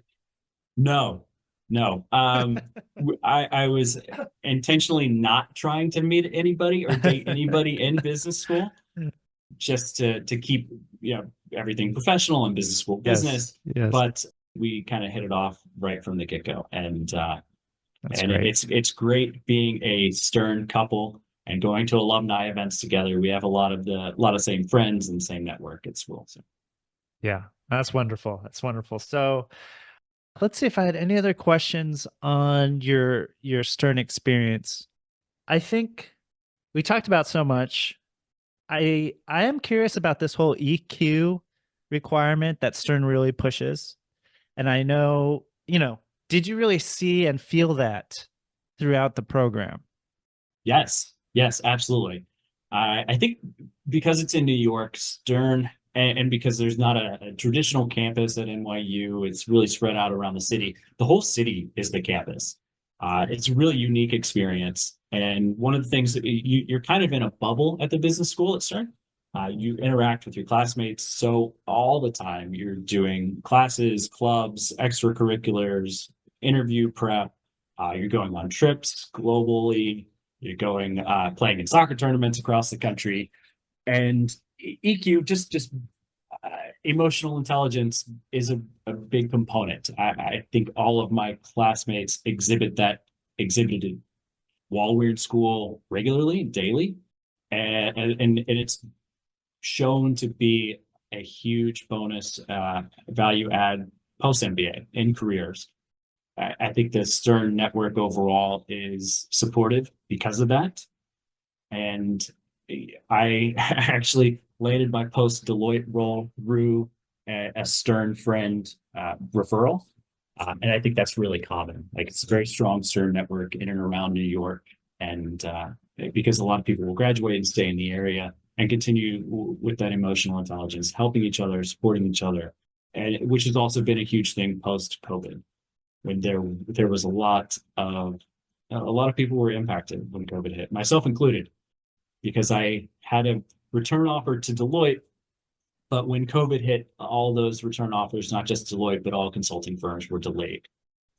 B: No. I was intentionally not trying to meet anybody or date anybody in business school, just to keep everything professional in business school business.
A: Yes.
B: But we kind of hit it off right from the get-go, and
A: That's great.
B: it's great being a Stern couple and going to alumni events together. We have a lot of same friends and same network at school. So
A: Yeah, that's wonderful. That's wonderful. So let's see if I had any other questions on your Stern experience. I think we talked about so much. I am curious about this whole EQ requirement that Stern really pushes. And I know, did you really see and feel that throughout the program?
B: yes, absolutely. I think because it's in New York, Stern, and because there's not a traditional campus at NYU, it's really spread out around the city. The whole city is the campus. It's a really unique experience. And one of the things that you're kind of in a bubble at the business school at Stern. You interact with your classmates. So all the time you're doing classes, clubs, extracurriculars, interview prep. You're going on trips globally. You're going playing in soccer tournaments across the country. And EQ, just emotional intelligence is a big component. I think all of my classmates exhibited while we're in school regularly, daily, and it's shown to be a huge bonus value add post MBA in careers. I think the Stern network overall is supportive because of that. And I actually landed my post Deloitte role through a Stern friend referral. And I think that's really common. Like it's a very strong Stern network in and around New York. And because a lot of people will graduate and stay in the area, and continue with that emotional intelligence, helping each other, supporting each other, and which has also been a huge thing post COVID, when there was a lot of people were impacted when COVID hit, myself included, because I had a return offer to Deloitte. But when COVID hit, all those return offers, not just Deloitte, but all consulting firms, were delayed.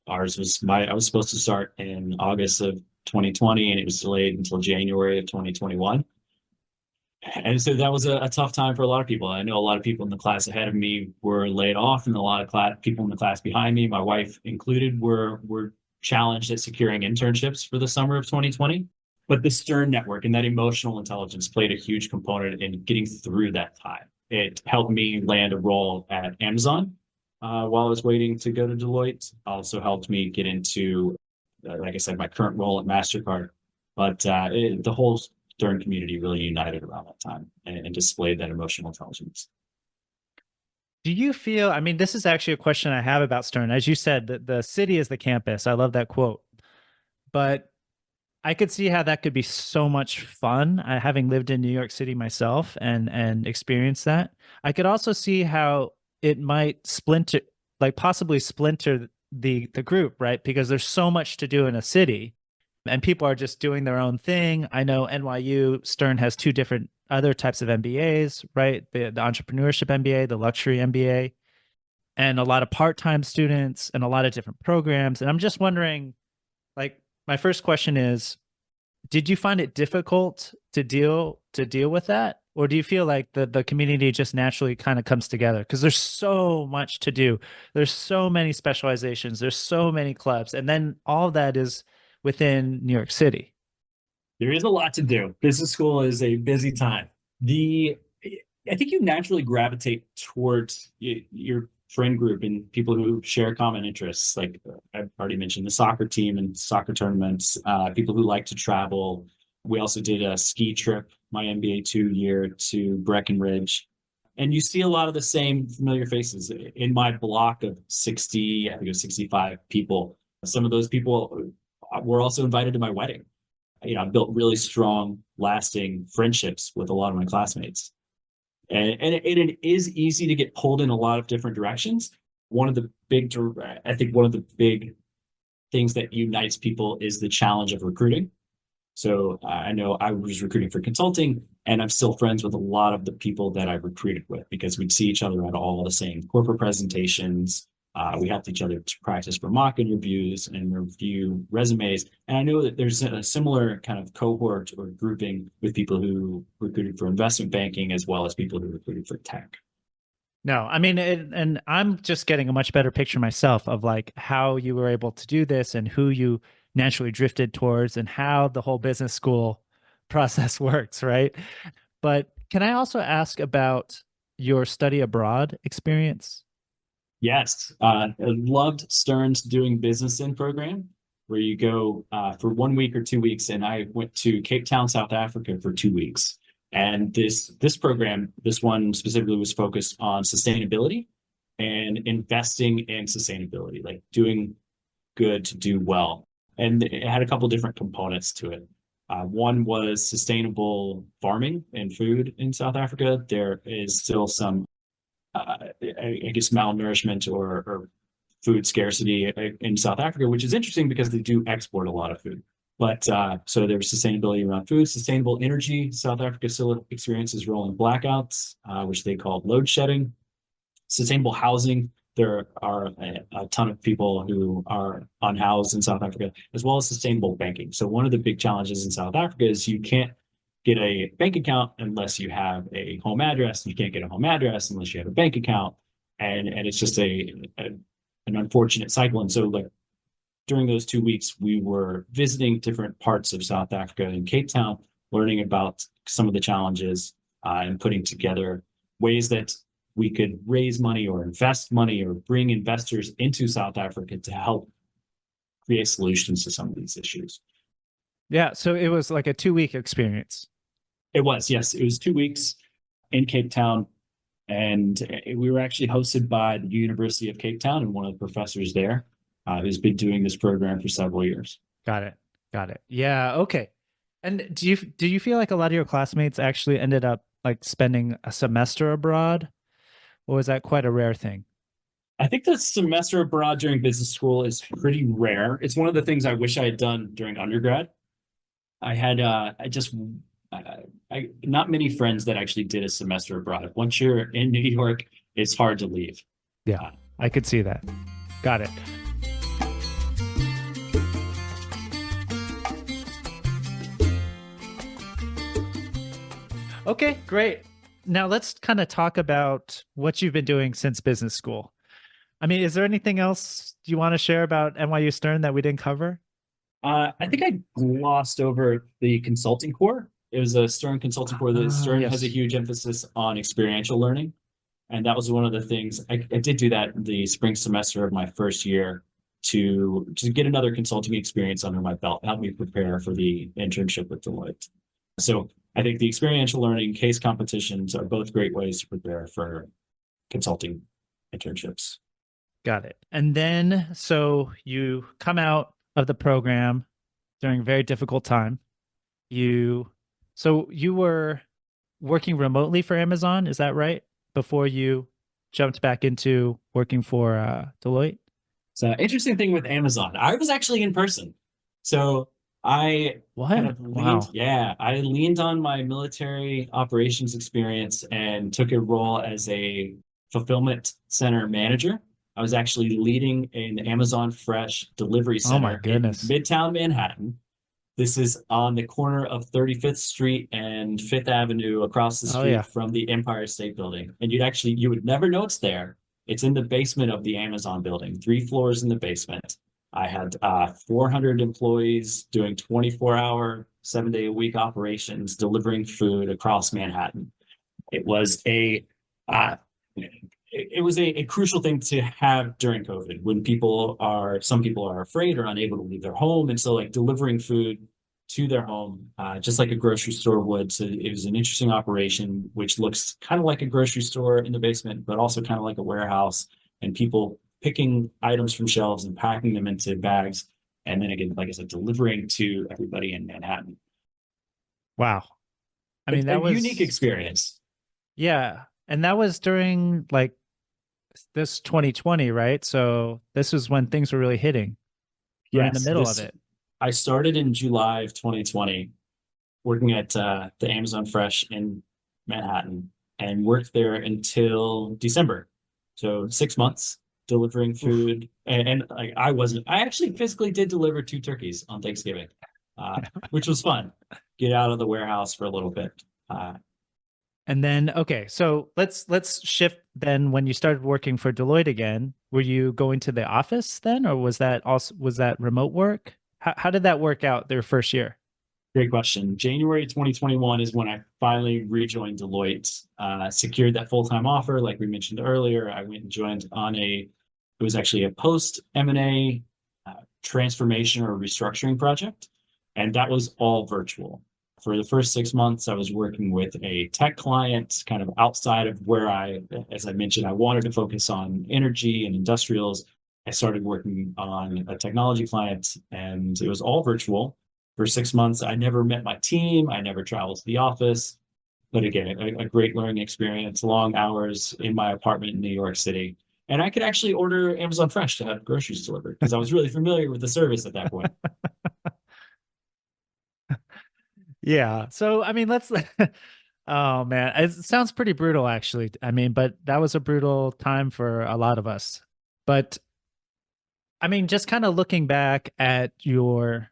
B: I was supposed to start in August of 2020, and it was delayed until January of 2021. And so that was a tough time for a lot of people. I know a lot of people in the class ahead of me were laid off, and a lot of people in the class behind me, my wife included, were challenged at securing internships for the summer of 2020. But the Stern network and that emotional intelligence played a huge component in getting through that time. It helped me land a role at Amazon while I was waiting to go to Deloitte. Also helped me get into, like I said, my current role at Mastercard. But the whole Stern community really united around that time and displayed that emotional intelligence.
A: Do you feel, I mean, this is actually a question I have about Stern. As you said, the city is the campus. I love that quote. But I could see how that could be so much fun. Having lived in New York City myself and experienced that, I could also see how it might splinter, like possibly splinter the group, right? Because there's so much to do in a city, and people are just doing their own thing. I know NYU Stern has two different other types of MBAs, right? The entrepreneurship MBA, the luxury MBA, and a lot of part-time students and a lot of different programs. And I'm just wondering, like, my first question is, did you find it difficult to deal with that? Or do you feel like the community just naturally kind of comes together? Because there's so much to do. There's so many specializations. There's so many clubs. And then all of that is within New York City.
B: There is a lot to do. Business school is a busy time. I think you naturally gravitate towards your friend group and people who share common interests. Like I've already mentioned, the soccer team and soccer tournaments, people who like to travel. We also did a ski trip, my MBA 2 year, to Breckenridge. And you see a lot of the same familiar faces in my block of 60, I think it was 65 people. Some of those people were also invited to my wedding. I built really strong, lasting friendships with a lot of my classmates. And it is easy to get pulled in a lot of different directions. I think one of the big things that unites people is the challenge of recruiting. So I know I was recruiting for consulting, and I'm still friends with a lot of the people that I recruited with, because we'd see each other at all the same corporate presentations. We helped each other to practice for mock interviews and review resumes. And I know that there's a similar kind of cohort or grouping with people who recruited for investment banking, as well as people who recruited for tech.
A: No, I mean, and I'm just getting a much better picture myself of like how you were able to do this and who you naturally drifted towards and how the whole business school process works, right? But can I also ask about your study abroad experience?
B: Yes, I loved Stern's Doing Business In program, where you go for 1 week or 2 weeks, and I went to Cape Town, South Africa for 2 weeks. And this program, this one specifically, was focused on sustainability and investing in sustainability, like doing good to do well. And it had a couple different components to it. One was sustainable farming and food in South Africa. There is still some I guess malnourishment or food scarcity in South Africa, which is interesting because they do export a lot of food. But so there's sustainability around food, sustainable energy. South Africa still experiences rolling blackouts, which they call load shedding. Sustainable housing. There are a ton of people who are unhoused in South Africa, as well as sustainable banking. So one of the big challenges in South Africa is you can't get a bank account unless you have a home address. You can't get a home address unless you have a bank account. And it's just an unfortunate cycle. And so like during those 2 weeks, we were visiting different parts of South Africa and Cape Town, learning about some of the challenges and putting together ways that we could raise money or invest money or bring investors into South Africa to help create solutions to some of these issues.
A: Yeah, so it was like a 2 week experience.
B: It was, yes. It was 2 weeks in Cape Town, and we were actually hosted by the University of Cape Town and one of the professors there who's been doing this program for several years.
A: Got it. Got it. Yeah. Okay. And do you feel like a lot of your classmates actually ended up like spending a semester abroad, or was that quite a rare thing?
B: I think the semester abroad during business school is pretty rare. It's one of the things I wish I had done during undergrad. I had not many friends that actually did a semester abroad. Once you're in New York, it's hard to leave.
A: Yeah,
B: Uh,
A: I could see that. Got it. Okay, great. Now let's kind of talk about what you've been doing since business school. I mean, is there anything else you want to share about NYU Stern that we didn't cover?
B: I think I glossed over the consulting core. It was a Stern consulting core. The Stern has a
A: Yes.
B: huge emphasis on experiential learning. And that was one of the things I did do that the spring semester of my first year to get another consulting experience under my belt, help me prepare for the internship with Deloitte. So I think the experiential learning case competitions are both great ways to prepare for consulting internships.
A: Got it. And then, so you come out of the program during a very difficult time. So you were working remotely for Amazon, is that right? Before you jumped back into working for Deloitte?
B: So interesting thing with Amazon, I was actually in person. So I kind
A: What?
B: of leaned,
A: Wow.
B: yeah, I leaned on my military operations experience and took a role as a fulfillment center manager. I was actually leading an Amazon Fresh delivery
A: Oh my
B: center in
A: goodness.
B: Midtown Manhattan. This is on the corner of 35th Street and Fifth Avenue across the
A: Oh
B: street
A: yeah.
B: from the Empire State Building. And you would never know it's there. It's in the basement of the Amazon building, 3 floors in the basement. I had 400 employees doing 24-hour, 7-day-a-week operations, delivering food across Manhattan. It was uh, a crucial thing to have during COVID when some people are afraid or unable to leave their home. And so like delivering food to their home, just like a grocery store would. So it was an interesting operation, which looks kind of like a grocery store in the basement, but also kind of like a warehouse and people picking items from shelves and packing them into bags. And then again, like I said, delivering to everybody in Manhattan.
A: Wow. I mean,
B: A
A: that
B: unique
A: was,
B: experience.
A: yeah. And that was during like this 2020, right? So this was when things were really hitting. We're in the
B: Yes,
A: middle of
B: this
A: it.
B: I started in July of 2020 working at the Amazon Fresh in Manhattan and worked there until December. So 6 months delivering
A: Oof.
B: food. And like I actually physically did deliver 2 turkeys on Thanksgiving, which was fun. Get out of the warehouse for a little bit. Uh,
A: And then, okay, so let's shift then. When you started working for Deloitte again, were you going to the office then, or was that remote work? How did that work out their first year?
B: Great question. January 2021 is when I finally rejoined Deloitte, secured that full-time offer. Like we mentioned earlier, I went and joined it was actually a post-M&A transformation or restructuring project. And that was all virtual. For the first 6 months, I was working with a tech client kind of outside of where as I mentioned, I wanted to focus on energy and industrials. I started working on a technology client and it was all virtual for 6 months. I never met my team. I never traveled to the office. But again, a great learning experience, long hours in my apartment in New York City. And I could actually order Amazon Fresh to have groceries delivered because I was really familiar with the service at that point.
A: Yeah. So, I mean, let's, oh man, it sounds pretty brutal actually. I mean, but that was a brutal time for a lot of us. But I mean, just kind of looking back at your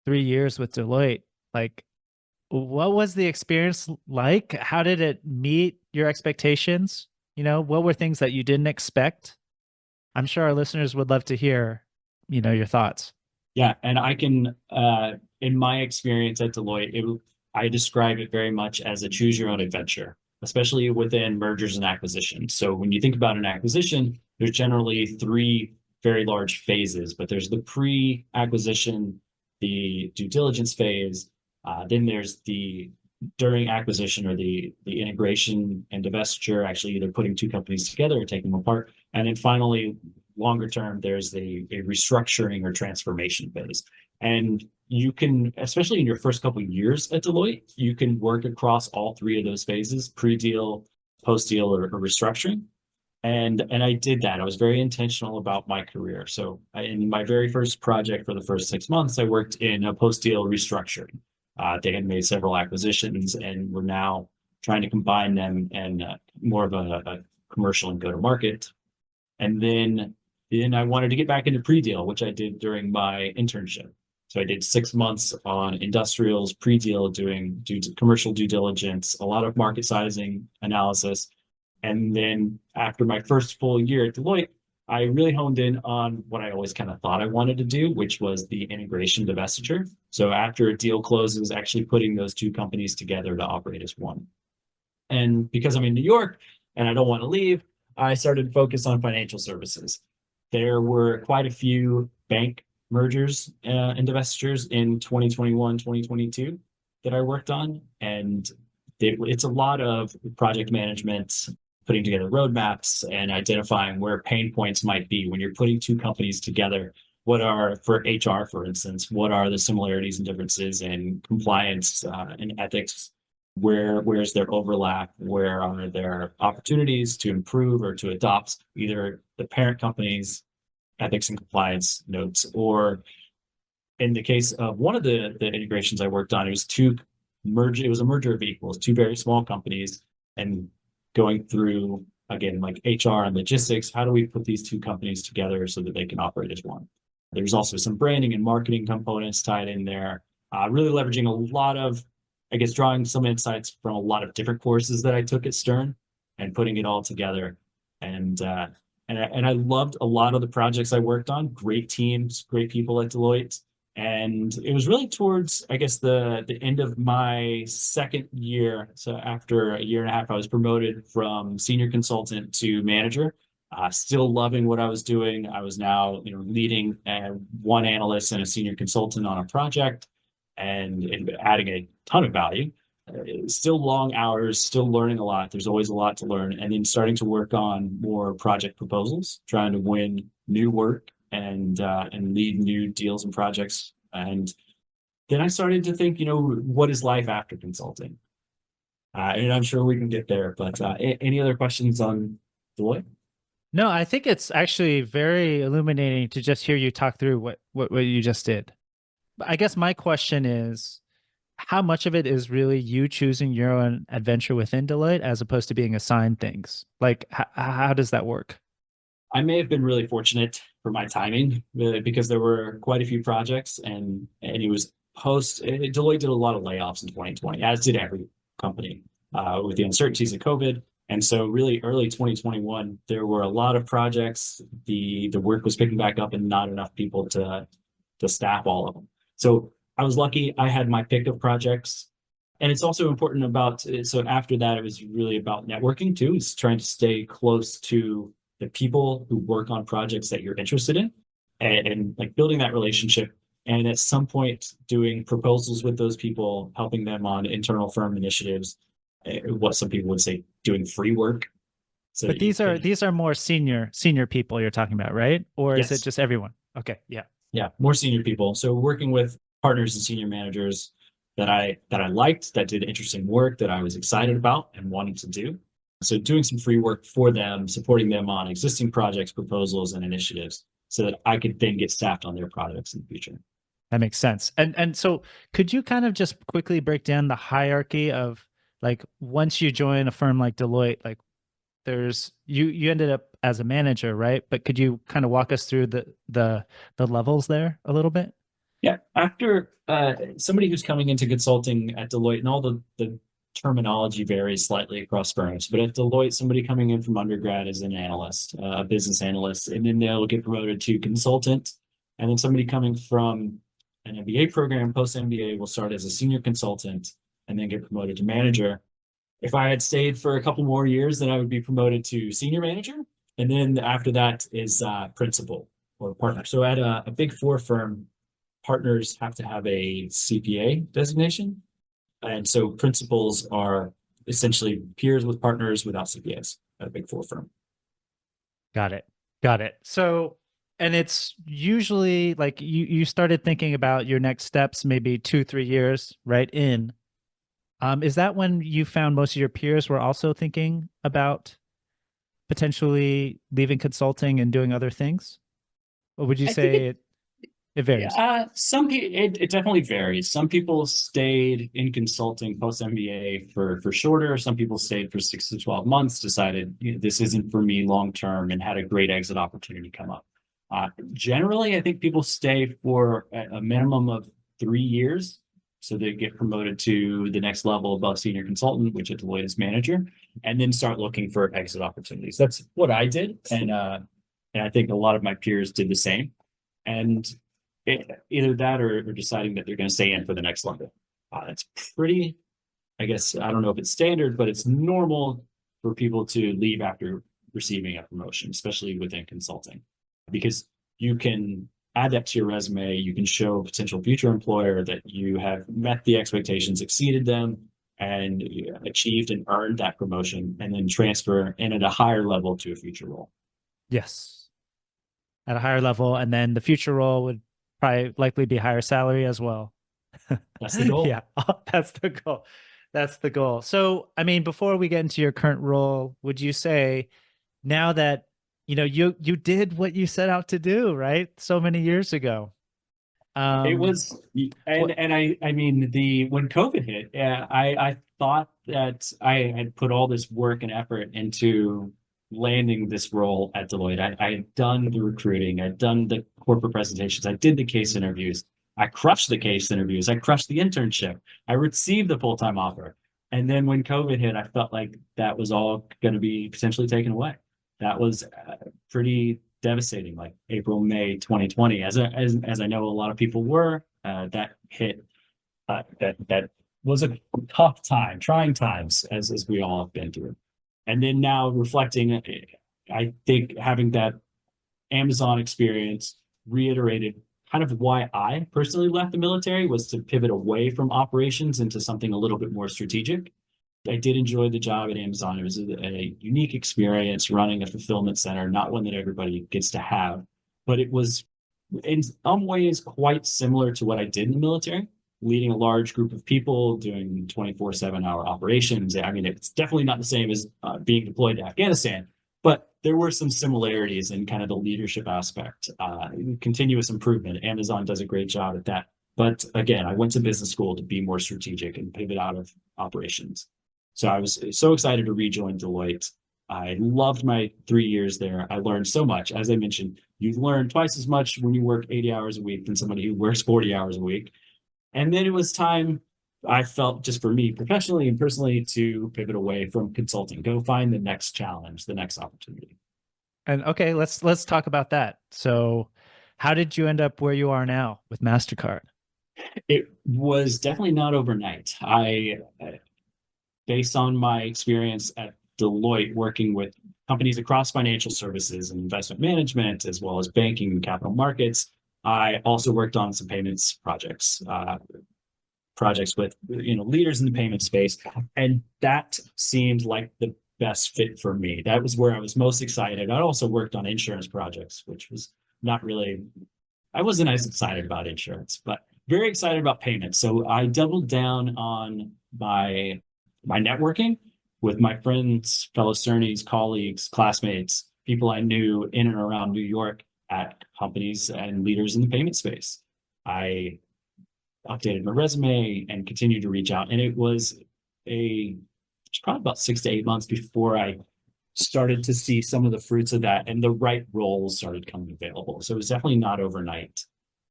A: 3 years with Deloitte, like, what was the experience like? How did it meet your expectations? What were things that you didn't expect? I'm sure our listeners would love to hear, your thoughts.
B: Yeah, and in my experience at Deloitte, I describe it very much as a choose your own adventure, especially within mergers and acquisitions. So when you think about an acquisition, there's generally 3 very large phases, but there's the pre-acquisition, the due diligence phase, then there's the during acquisition or the integration and divestiture, actually either putting 2 companies together or taking them apart, and then finally longer term, there's a restructuring or transformation phase. And you can, especially in your first couple of years at Deloitte, you can work across all three of those phases: pre-deal, post-deal, or restructuring. And I did that. I was very intentional about my career. So in my very first project for the first 6 months, I worked in a post-deal restructuring. They had made several acquisitions and were now trying to combine them and more of a commercial and go-to-market. And then I wanted to get back into pre-deal, which I did during my internship. So I did 6 months on industrials, pre-deal, doing commercial due diligence, a lot of market sizing analysis. And then after my first full year at Deloitte, I really honed in on what I always kind of thought I wanted to do, which was the integration divestiture. So after a deal closes, actually putting those two companies together to operate as one. And because I'm in New York and I don't want to leave, I started to focus on financial services. There were quite a few bank mergers and divestitures in 2021, 2022 that I worked on. And it's a lot of project management, putting together roadmaps and identifying where pain points might be when you're putting two companies together. What are, for HR, for instance, what are the similarities and differences in compliance and ethics? Where's their overlap? Where are there opportunities to improve or to adopt either the parent company's ethics and compliance notes, or in the case of one of the integrations I worked on, it was a merger of equals, two very small companies, and going through, again, like HR and logistics, how do we put these two companies together so that they can operate as one? There's also some branding and marketing components tied in there, really leveraging a lot of, I guess, drawing some insights from a lot of different courses that I took at Stern and putting it all together. And I loved a lot of the projects I worked on. Great teams, great people at Deloitte. And it was really towards, I guess, the end of my second year. So after a year and a half, I was promoted from senior consultant to manager. Still loving what I was doing. I was now, leading one analyst and a senior consultant on a project, and adding a ton of value. Still long hours, still learning a lot. There's always a lot to learn. And then starting to work on more project proposals, trying to win new work and lead new deals and projects. And then I started to think, what is life after consulting? And I'm sure we can get there. But any other questions on Deloitte?
A: No, I think it's actually very illuminating to just hear you talk through what you just did. But I guess my question is, how much of it is really you choosing your own adventure within Deloitte as opposed to being assigned things? Like, how does that work?
B: I may have been really fortunate for my timing because there were quite a few projects, and it was Deloitte did a lot of layoffs in 2020, as did every company with the uncertainties of COVID. And so really early 2021, there were a lot of projects. The work was picking back up and not enough people to staff all of them. So I was lucky. I had my pick of projects. And it's also important so after that, it was really about networking too. It's trying to stay close to the people who work on projects that you're interested in, and like building that relationship. And at some point doing proposals with those people, helping them on internal firm initiatives, what some people would say, doing free work. So
A: but these are more senior people you're talking about, right? Or
B: yes.
A: Is it just everyone? Okay. Yeah.
B: Yeah. More senior people. So working with partners and senior managers that I liked, that did interesting work that I was excited about and wanted to do. So doing some free work for them, supporting them on existing projects, proposals, and initiatives so that I could then get staffed on their projects in the future.
A: That makes sense. And so could you kind of just quickly break down the hierarchy of, like, once you join a firm like Deloitte, like there's you ended up as a manager, right? But could you kind of walk us through the levels there a little bit?
B: Yeah. After somebody who's coming into consulting at Deloitte, and all the terminology varies slightly across firms, but at Deloitte, somebody coming in from undergrad is an analyst, a business analyst, and then they'll get promoted to consultant. And then somebody coming from an MBA program, post-MBA, will start as a senior consultant and then get promoted to manager. If I had stayed for a couple more years, then I would be promoted to senior manager. And then after that is principal or partner. So at a big four firm, partners have to have a CPA designation. And so principals are essentially peers with partners without CPAs at a big four firm.
A: Got it. So, And it's usually like you started thinking about your next steps maybe 2, 3 years right in. Is that when you found most of your peers were also thinking about potentially leaving consulting and doing other things? Or would you
B: I think
A: say it varies?
B: some people it definitely varies. Some people stayed in consulting post MBA for shorter. Some people stayed for 6 to 12 months, decided this isn't for me long term, and had a great exit opportunity come up. Generally, I think people stay for a minimum of 3 years, so they get promoted to the next level above senior consultant, which at Deloitte is manager, and then start looking for exit opportunities. That's what I did, and I think a lot of my peers did the same. And either that or deciding that they're going to stay in for the next level. It's pretty, I guess, I don't know if it's standard, but it's normal for people to leave after receiving a promotion, especially within consulting, because you can add that to your resume. You can show a potential future employer that you have met the expectations, exceeded them, and achieved and earned that promotion, and then transfer in at a higher level to a future role.
A: Yes, at a higher level, and then the future role would probably likely be higher salary as well.
B: That's the goal.
A: Yeah, that's the goal. That's the goal. So, I mean, before we get into your current role, would you say now that you did what you set out to do, right? So many years ago.
B: It
A: Um,
B: was, and
A: what?
B: and I mean the when COVID hit, I thought that I had put all this work and effort into landing this role at Deloitte. I had done the recruiting, I'd done the corporate presentations, I did the case interviews, I crushed the case interviews, I crushed the internship, I received the full-time offer. And then when COVID hit, I felt like that was all going to be potentially taken away. That was pretty devastating, like April, May 2020, as I know a lot of people were. That hit. That was a tough time, trying times, as we all have been through. And then now reflecting, I think having that Amazon experience reiterated kind of why I personally left the military, was to pivot away from operations into something a little bit more strategic. I did enjoy the job at Amazon. It was a unique experience running a fulfillment center, not one that everybody gets to have, but it was in some ways quite similar to what I did in the military, leading a large group of people, doing 24/7 hour operations. I mean, it's definitely not the same as being deployed to Afghanistan, but there were some similarities in kind of the leadership aspect, continuous improvement. Amazon does a great job at that. But again, I went to business school to be more strategic and pivot out of operations. So I was so excited to rejoin Deloitte. I loved my 3 years there. I learned so much. As I mentioned, you learn twice as much when you work 80 hours a week than somebody who works 40 hours a week. And then it was time, I felt, just for me professionally and personally, to pivot away from consulting, go find the next challenge, the next opportunity.
A: And okay, let's talk about that. So, how did you end up where you are now with Mastercard?
B: It was definitely not overnight. Based on my experience at Deloitte, working with companies across financial services and investment management, as well as banking and capital markets, I also worked on some payments projects with leaders in the payment space, and that seemed like the best fit for me. That was where I was most excited. I also worked on insurance projects, which was not really, I wasn't as excited about insurance, but very excited about payments. So I doubled down on my networking with my friends, fellow Sternies, colleagues, classmates, people I knew in and around New York at companies and leaders in the payment space. I updated my resume and continued to reach out. And it was probably about 6 to 8 months before I started to see some of the fruits of that, and the right roles started coming available. So it was definitely not overnight.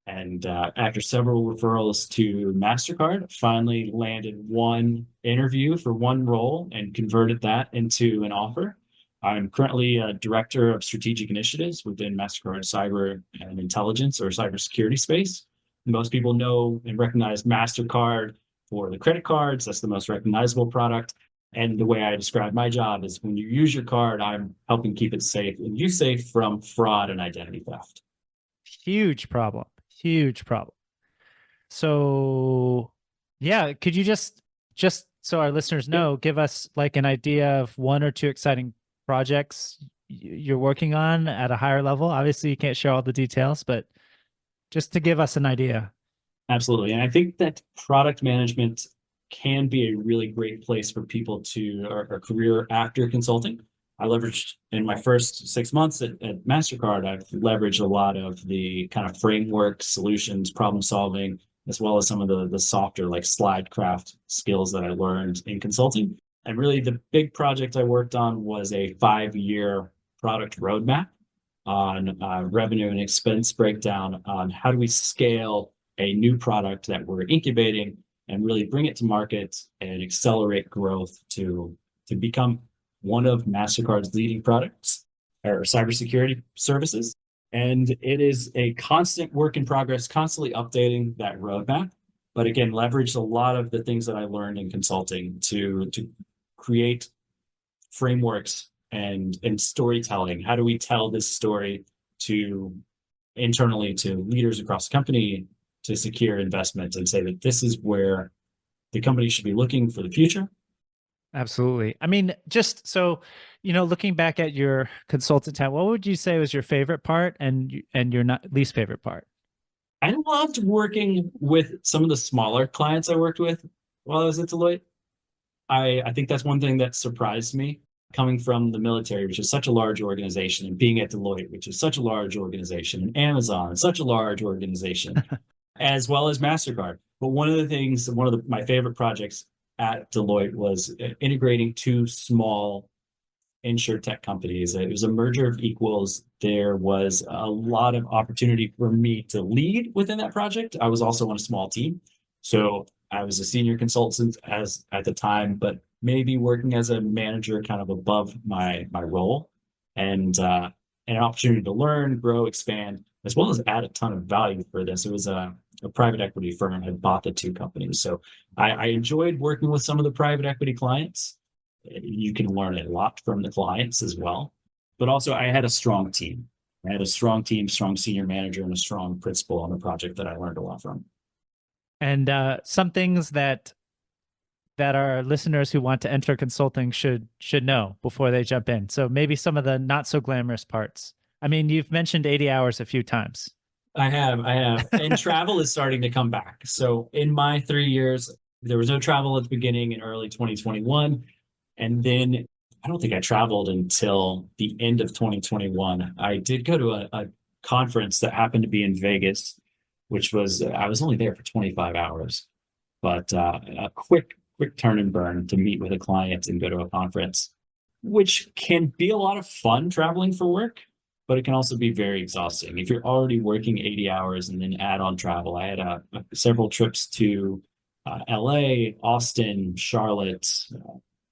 B: And after several referrals to Mastercard, finally landed one interview for one role and converted that into an offer. I'm currently a director of strategic initiatives within Mastercard cyber and intelligence, or cybersecurity space. Most people know and recognize Mastercard for the credit cards. That's the most recognizable product. And the way I describe my job is, when you use your card, I'm helping keep it safe and you safe from fraud and identity theft.
A: Huge problem. Huge problem. So, yeah, could you just so our listeners
B: Yep.
A: know, give us like an idea of one or two exciting projects you're working on at a higher level? Obviously, you can't share all the details, but just to give us an idea.
B: Absolutely. And I think that product management can be a really great place for people to or career after consulting. I leveraged in my first 6 months at Mastercard, I've leveraged a lot of the kind of framework solutions, problem solving, as well as some of the softer like slide craft skills that I learned in consulting. And really the big project I worked on was a 5-year product roadmap on revenue and expense breakdown on how do we scale a new product that we're incubating and really bring it to market and accelerate growth to become one of Mastercard's leading products or cybersecurity services. And it is a constant work in progress, constantly updating that roadmap. But again, leverage a lot of the things that I learned in consulting to create frameworks and storytelling. How do we tell this story to internally to leaders across the company to secure investment and say that this is where the company should be looking for the future?
A: Absolutely. I mean, just so, looking back at your consultant time, what would you say was your favorite part and your not least favorite part?
B: I loved working with some of the smaller clients I worked with while I was at Deloitte. I think that's one thing that surprised me coming from the military, which is such a large organization, and being at Deloitte, which is such a large organization, and Amazon, such a large organization, as well as MasterCard. But one of the things, my favorite projects at Deloitte was integrating two small insurtech companies. It was a merger of equals. There was a lot of opportunity for me to lead within that project. I was also on a small team. So I was a senior consultant as at the time, but maybe working as a manager kind of above my role and an opportunity to learn, grow, expand, as well as add a ton of value for this. It was a private equity firm had bought the two companies. So I enjoyed working with some of the private equity clients. You can learn a lot from the clients as well. But also I had a strong team. I had a strong team, strong senior manager, and a strong principal on the project that I learned a lot from.
A: And some things that our listeners who want to enter consulting should know before they jump in. So maybe some of the not so glamorous parts. I mean, you've mentioned 80 hours a few times.
B: I have. And travel is starting to come back. So in my 3 years, there was no travel at the beginning in early 2021. And then I don't think I traveled until the end of 2021. I did go to a conference that happened to be in Vegas, which was, I was only there for 25 hours, but a quick turn and burn to meet with a client and go to a conference, which can be a lot of fun traveling for work, but it can also be very exhausting. If you're already working 80 hours and then add on travel, I had several trips to LA, Austin, Charlotte.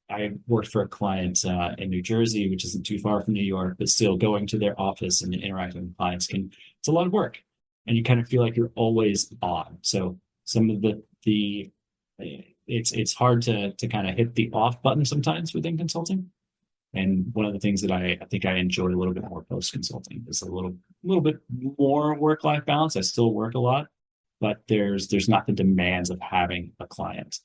B: I worked for a client in New Jersey, which isn't too far from New York, but still going to their office and interacting with clients it's a lot of work. And you kind of feel like you're always on. So some of it's hard to kind of hit the off button sometimes within consulting. And one of the things that I think I enjoy a little bit more post consulting is a little bit more work-life balance. I still work a lot, but there's not the demands of having a client.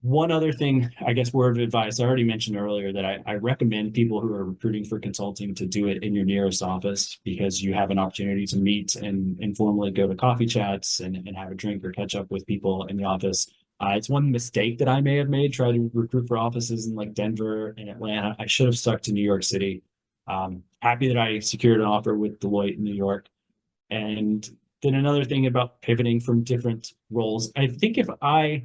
B: One other thing, I guess, word of advice, I already mentioned earlier that I recommend people who are recruiting for consulting to do it in your nearest office because you have an opportunity to meet and informally go to coffee chats and have a drink or catch up with people in the office. It's one mistake that I may have made, trying to recruit for offices in like Denver and Atlanta. I should have stuck to New York City. Happy that I secured an offer with Deloitte in New York. And then another thing about pivoting from different roles, I think if I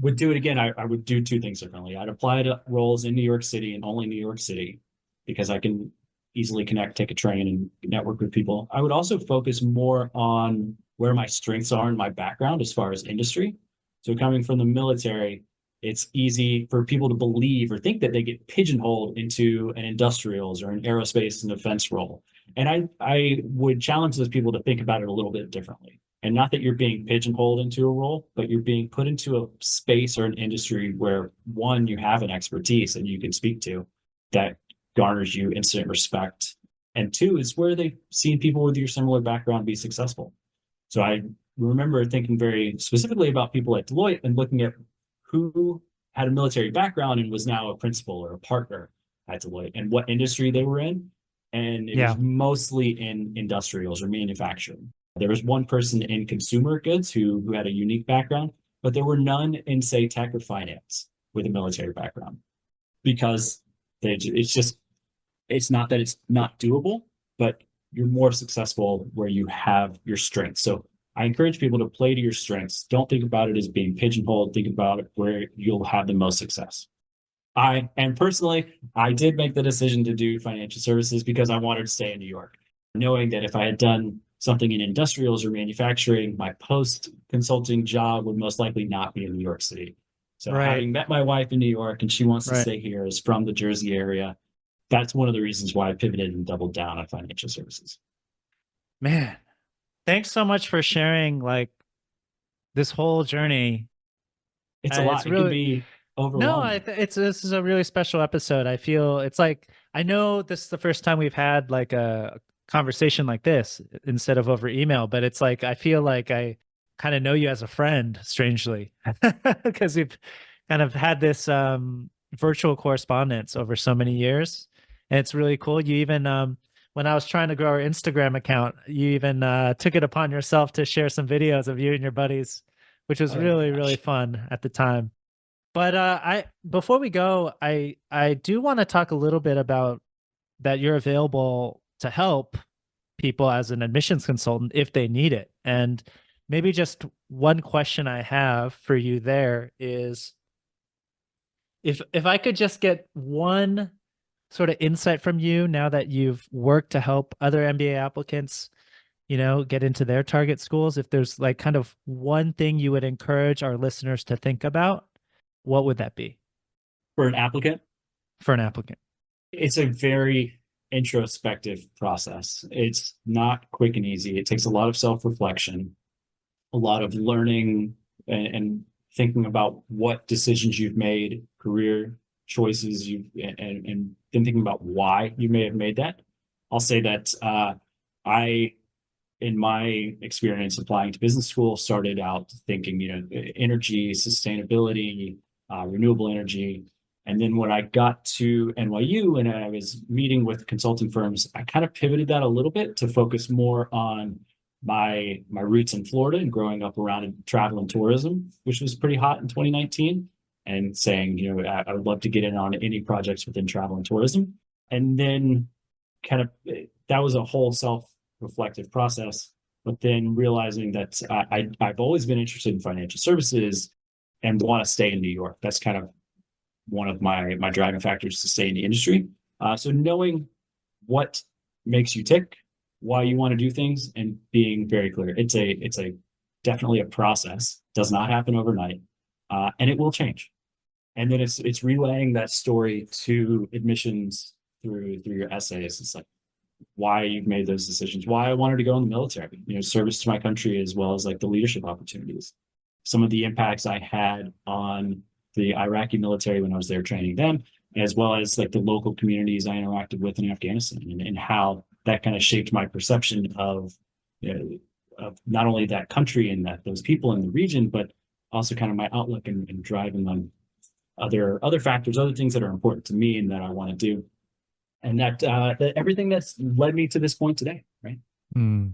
B: would do it again, I would do two things differently. I'd apply to roles in New York City and only New York City because I can easily connect, take a train, and network with people. I would also focus more on where my strengths are in my background as far as industry. So coming from the military, it's easy for people to believe or think that they get pigeonholed into an industrials or an aerospace and defense role. And I would challenge those people to think about it a little bit differently. And not that you're being pigeonholed into a role, but you're being put into a space or an industry where, one, you have an expertise that you can speak to that garners you instant respect. And two, is where they've seen people with your similar background be successful. So I remember thinking very specifically about people at Deloitte and looking at who had a military background and was now a principal or a partner at Deloitte and what industry they were in. and it was
A: Yeah.
B: mostly in industrials or manufacturing. There was one person in consumer goods who had a unique background, but there were none in, say, tech or finance with a military background because it's just, it's not that it's not doable, but you're more successful where you have your strengths. So I encourage people to play to your strengths. Don't think about it as being pigeonholed. Think about it where you'll have the most success. And personally, I did make the decision to do financial services because I wanted to stay in New York, knowing that if I had done something in industrials or manufacturing, my post consulting job would most likely not be in New York City. So
A: Right.
B: having met my wife in New York and she wants to
A: Right.
B: stay here, is from the Jersey area. That's one of the reasons why I pivoted and doubled down on financial services.
A: Man, thanks so much for sharing like this whole journey.
B: It's a
A: It's
B: lot. It can
A: really
B: be
A: no,
B: overwhelming.
A: it's this is a really special episode. I feel it's like I know this is the first time we've had like a conversation like this instead of over email, but it's like I feel like I kind of know you as a friend, strangely, because we've kind of had this virtual correspondence over so many years, and it's really cool. You even when I was trying to grow our Instagram account, you even took it upon yourself to share some videos of you and your buddies, which was
B: Oh my
A: really really
B: gosh.
A: fun at the time. But I before we go, I do want to talk a little bit about that you're available to help people as an admissions consultant if they need it. And maybe just one question I have for you there is if I could just get one sort of insight from you now that you've worked to help other MBA applicants, get into their target schools, if there's like kind of one thing you would encourage our listeners to think about, what would that be
B: For an applicant,
A: for an applicant?
B: it's a very introspective process. It's not quick and easy. It takes a lot of self-reflection, a lot of learning and thinking about what decisions you've made, career choices you've, and then thinking about why you may have made that. I'll say that I, in my experience applying to business school, started out thinking, energy, sustainability, renewable energy. And then when I got to NYU and I was meeting with consulting firms, I kind of pivoted that a little bit to focus more on my roots in Florida and growing up around travel and tourism, which was pretty hot in 2019, and saying, I would love to get in on any projects within travel and tourism. And then kind of that was a whole self-reflective process. But then realizing that I've always been interested in financial services and want to stay in New York. That's kind of one of my driving factors to stay in the industry. So knowing what makes you tick, why you want to do things, and being very clear. It's a definitely a process. Does not happen overnight, and it will change. And then it's relaying that story to admissions through your essays. It's like why you've made those decisions, why I wanted to go in the military, service to my country, as well as like the leadership opportunities, some of the impacts I had on the Iraqi military when I was there training them, as well as like the local communities I interacted with in Afghanistan, and how that kind of shaped my perception of not only that country and that those people in the region, but also kind of my outlook and driving on other factors, other things that are important to me and that I want to do, and that everything that's led me to this point today, right?
A: Hmm.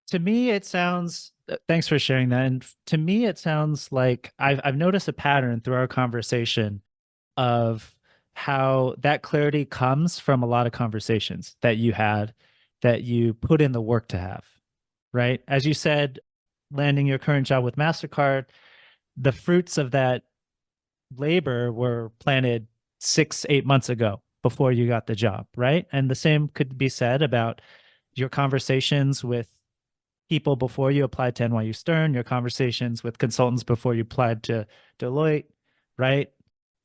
A: To me, it sounds. Thanks for sharing that. And to me, it sounds like I've noticed a pattern through our conversation of how that clarity comes from a lot of conversations that you had, that you put in the work to have, right? As you said, landing your current job with Mastercard, the fruits of that labor were planted 6, 8 months ago before you got the job, right? And the same could be said about your conversations with people before you applied to NYU Stern, your conversations with consultants before you applied to Deloitte, right?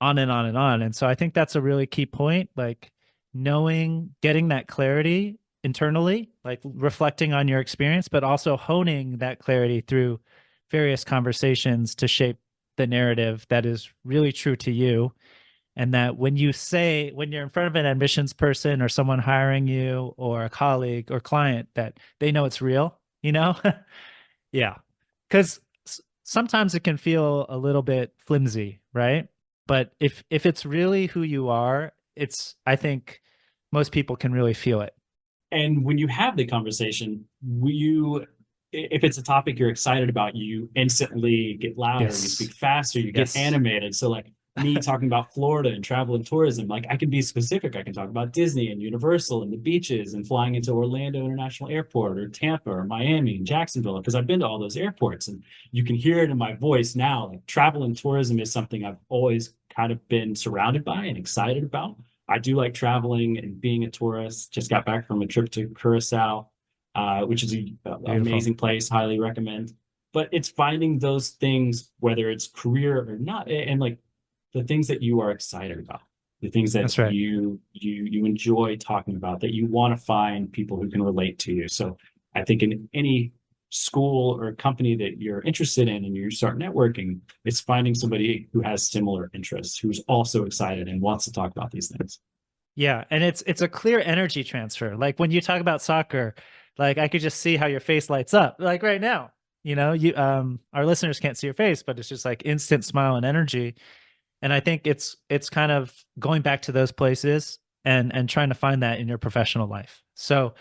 A: On and on and on. And so I think that's a really key point, like knowing, getting that clarity internally, like reflecting on your experience, but also honing that clarity through various conversations to shape the narrative that is really true to you. And that when you're in front of an admissions person or someone hiring you or a colleague or client, that they know it's real, you know? Yeah. Because sometimes it can feel a little bit flimsy, right? But if it's really who you are, I think most people can really feel it.
B: And when you have the conversation, if it's a topic you're excited about, you instantly get louder, you speak
A: Yes.
B: faster, you get
A: Yes.
B: animated. So like me talking about Florida and travel and tourism, like I can be specific. I can talk about Disney and Universal and the beaches and flying into Orlando International Airport or Tampa or Miami and Jacksonville, because I've been to all those airports and you can hear it in my voice now. Like travel and tourism is something I've always kind of been surrounded by and excited about. I do like traveling and being a tourist. Just got back from a trip to Curacao, which is an
A: Beautiful.
B: amazing place. Highly recommend. But it's finding those things, whether it's career or not, and like the things that you are excited about, the things that
A: That's right.
B: you enjoy talking about, that you want to find people who can relate to you. So I think in any school or company that you're interested in and you start networking, it's finding somebody who has similar interests, who's also excited and wants to talk about these things.
A: Yeah, and it's a clear energy transfer. Like when you talk about soccer, like I could just see how your face lights up. Like right now, you our listeners can't see your face, but it's just like instant smile and energy. And I think it's kind of going back to those places and trying to find that in your professional life. So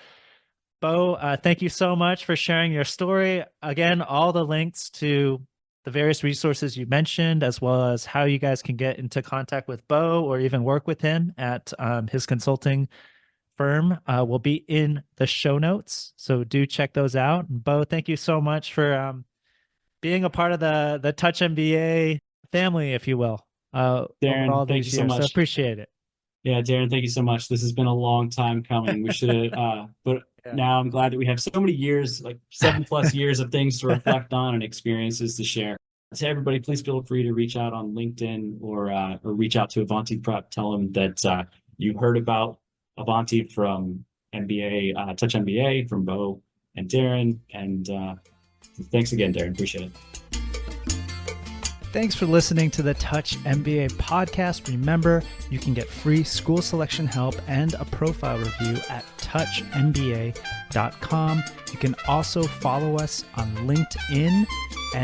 A: Beau, thank you so much for sharing your story. Again, all the links to the various resources you mentioned, as well as how you guys can get into contact with Beau or even work with him at his consulting firm, will be in the show notes. So do check those out. Beau, thank you so much for being a part of the Touch MBA family, if you will, over
B: Darren,
A: all
B: thank you
A: these
B: so
A: years. So
B: much.
A: appreciate it.
B: Yeah, Darren, thank you so much. This has been a long time coming. We should have, but
A: Yeah.
B: now I'm glad that we have so many years, like 7+ years of things to reflect on and experiences to share. To everybody, please feel free to reach out on LinkedIn or reach out to Avanti Prep. Tell them that you heard about Avanti from MBA, Touch MBA, from Beau and Darren. And thanks again, Darren. Appreciate it.
A: Thanks for listening to the Touch MBA podcast. Remember, you can get free school selection help and a profile review at touchmba.com. You can also follow us on LinkedIn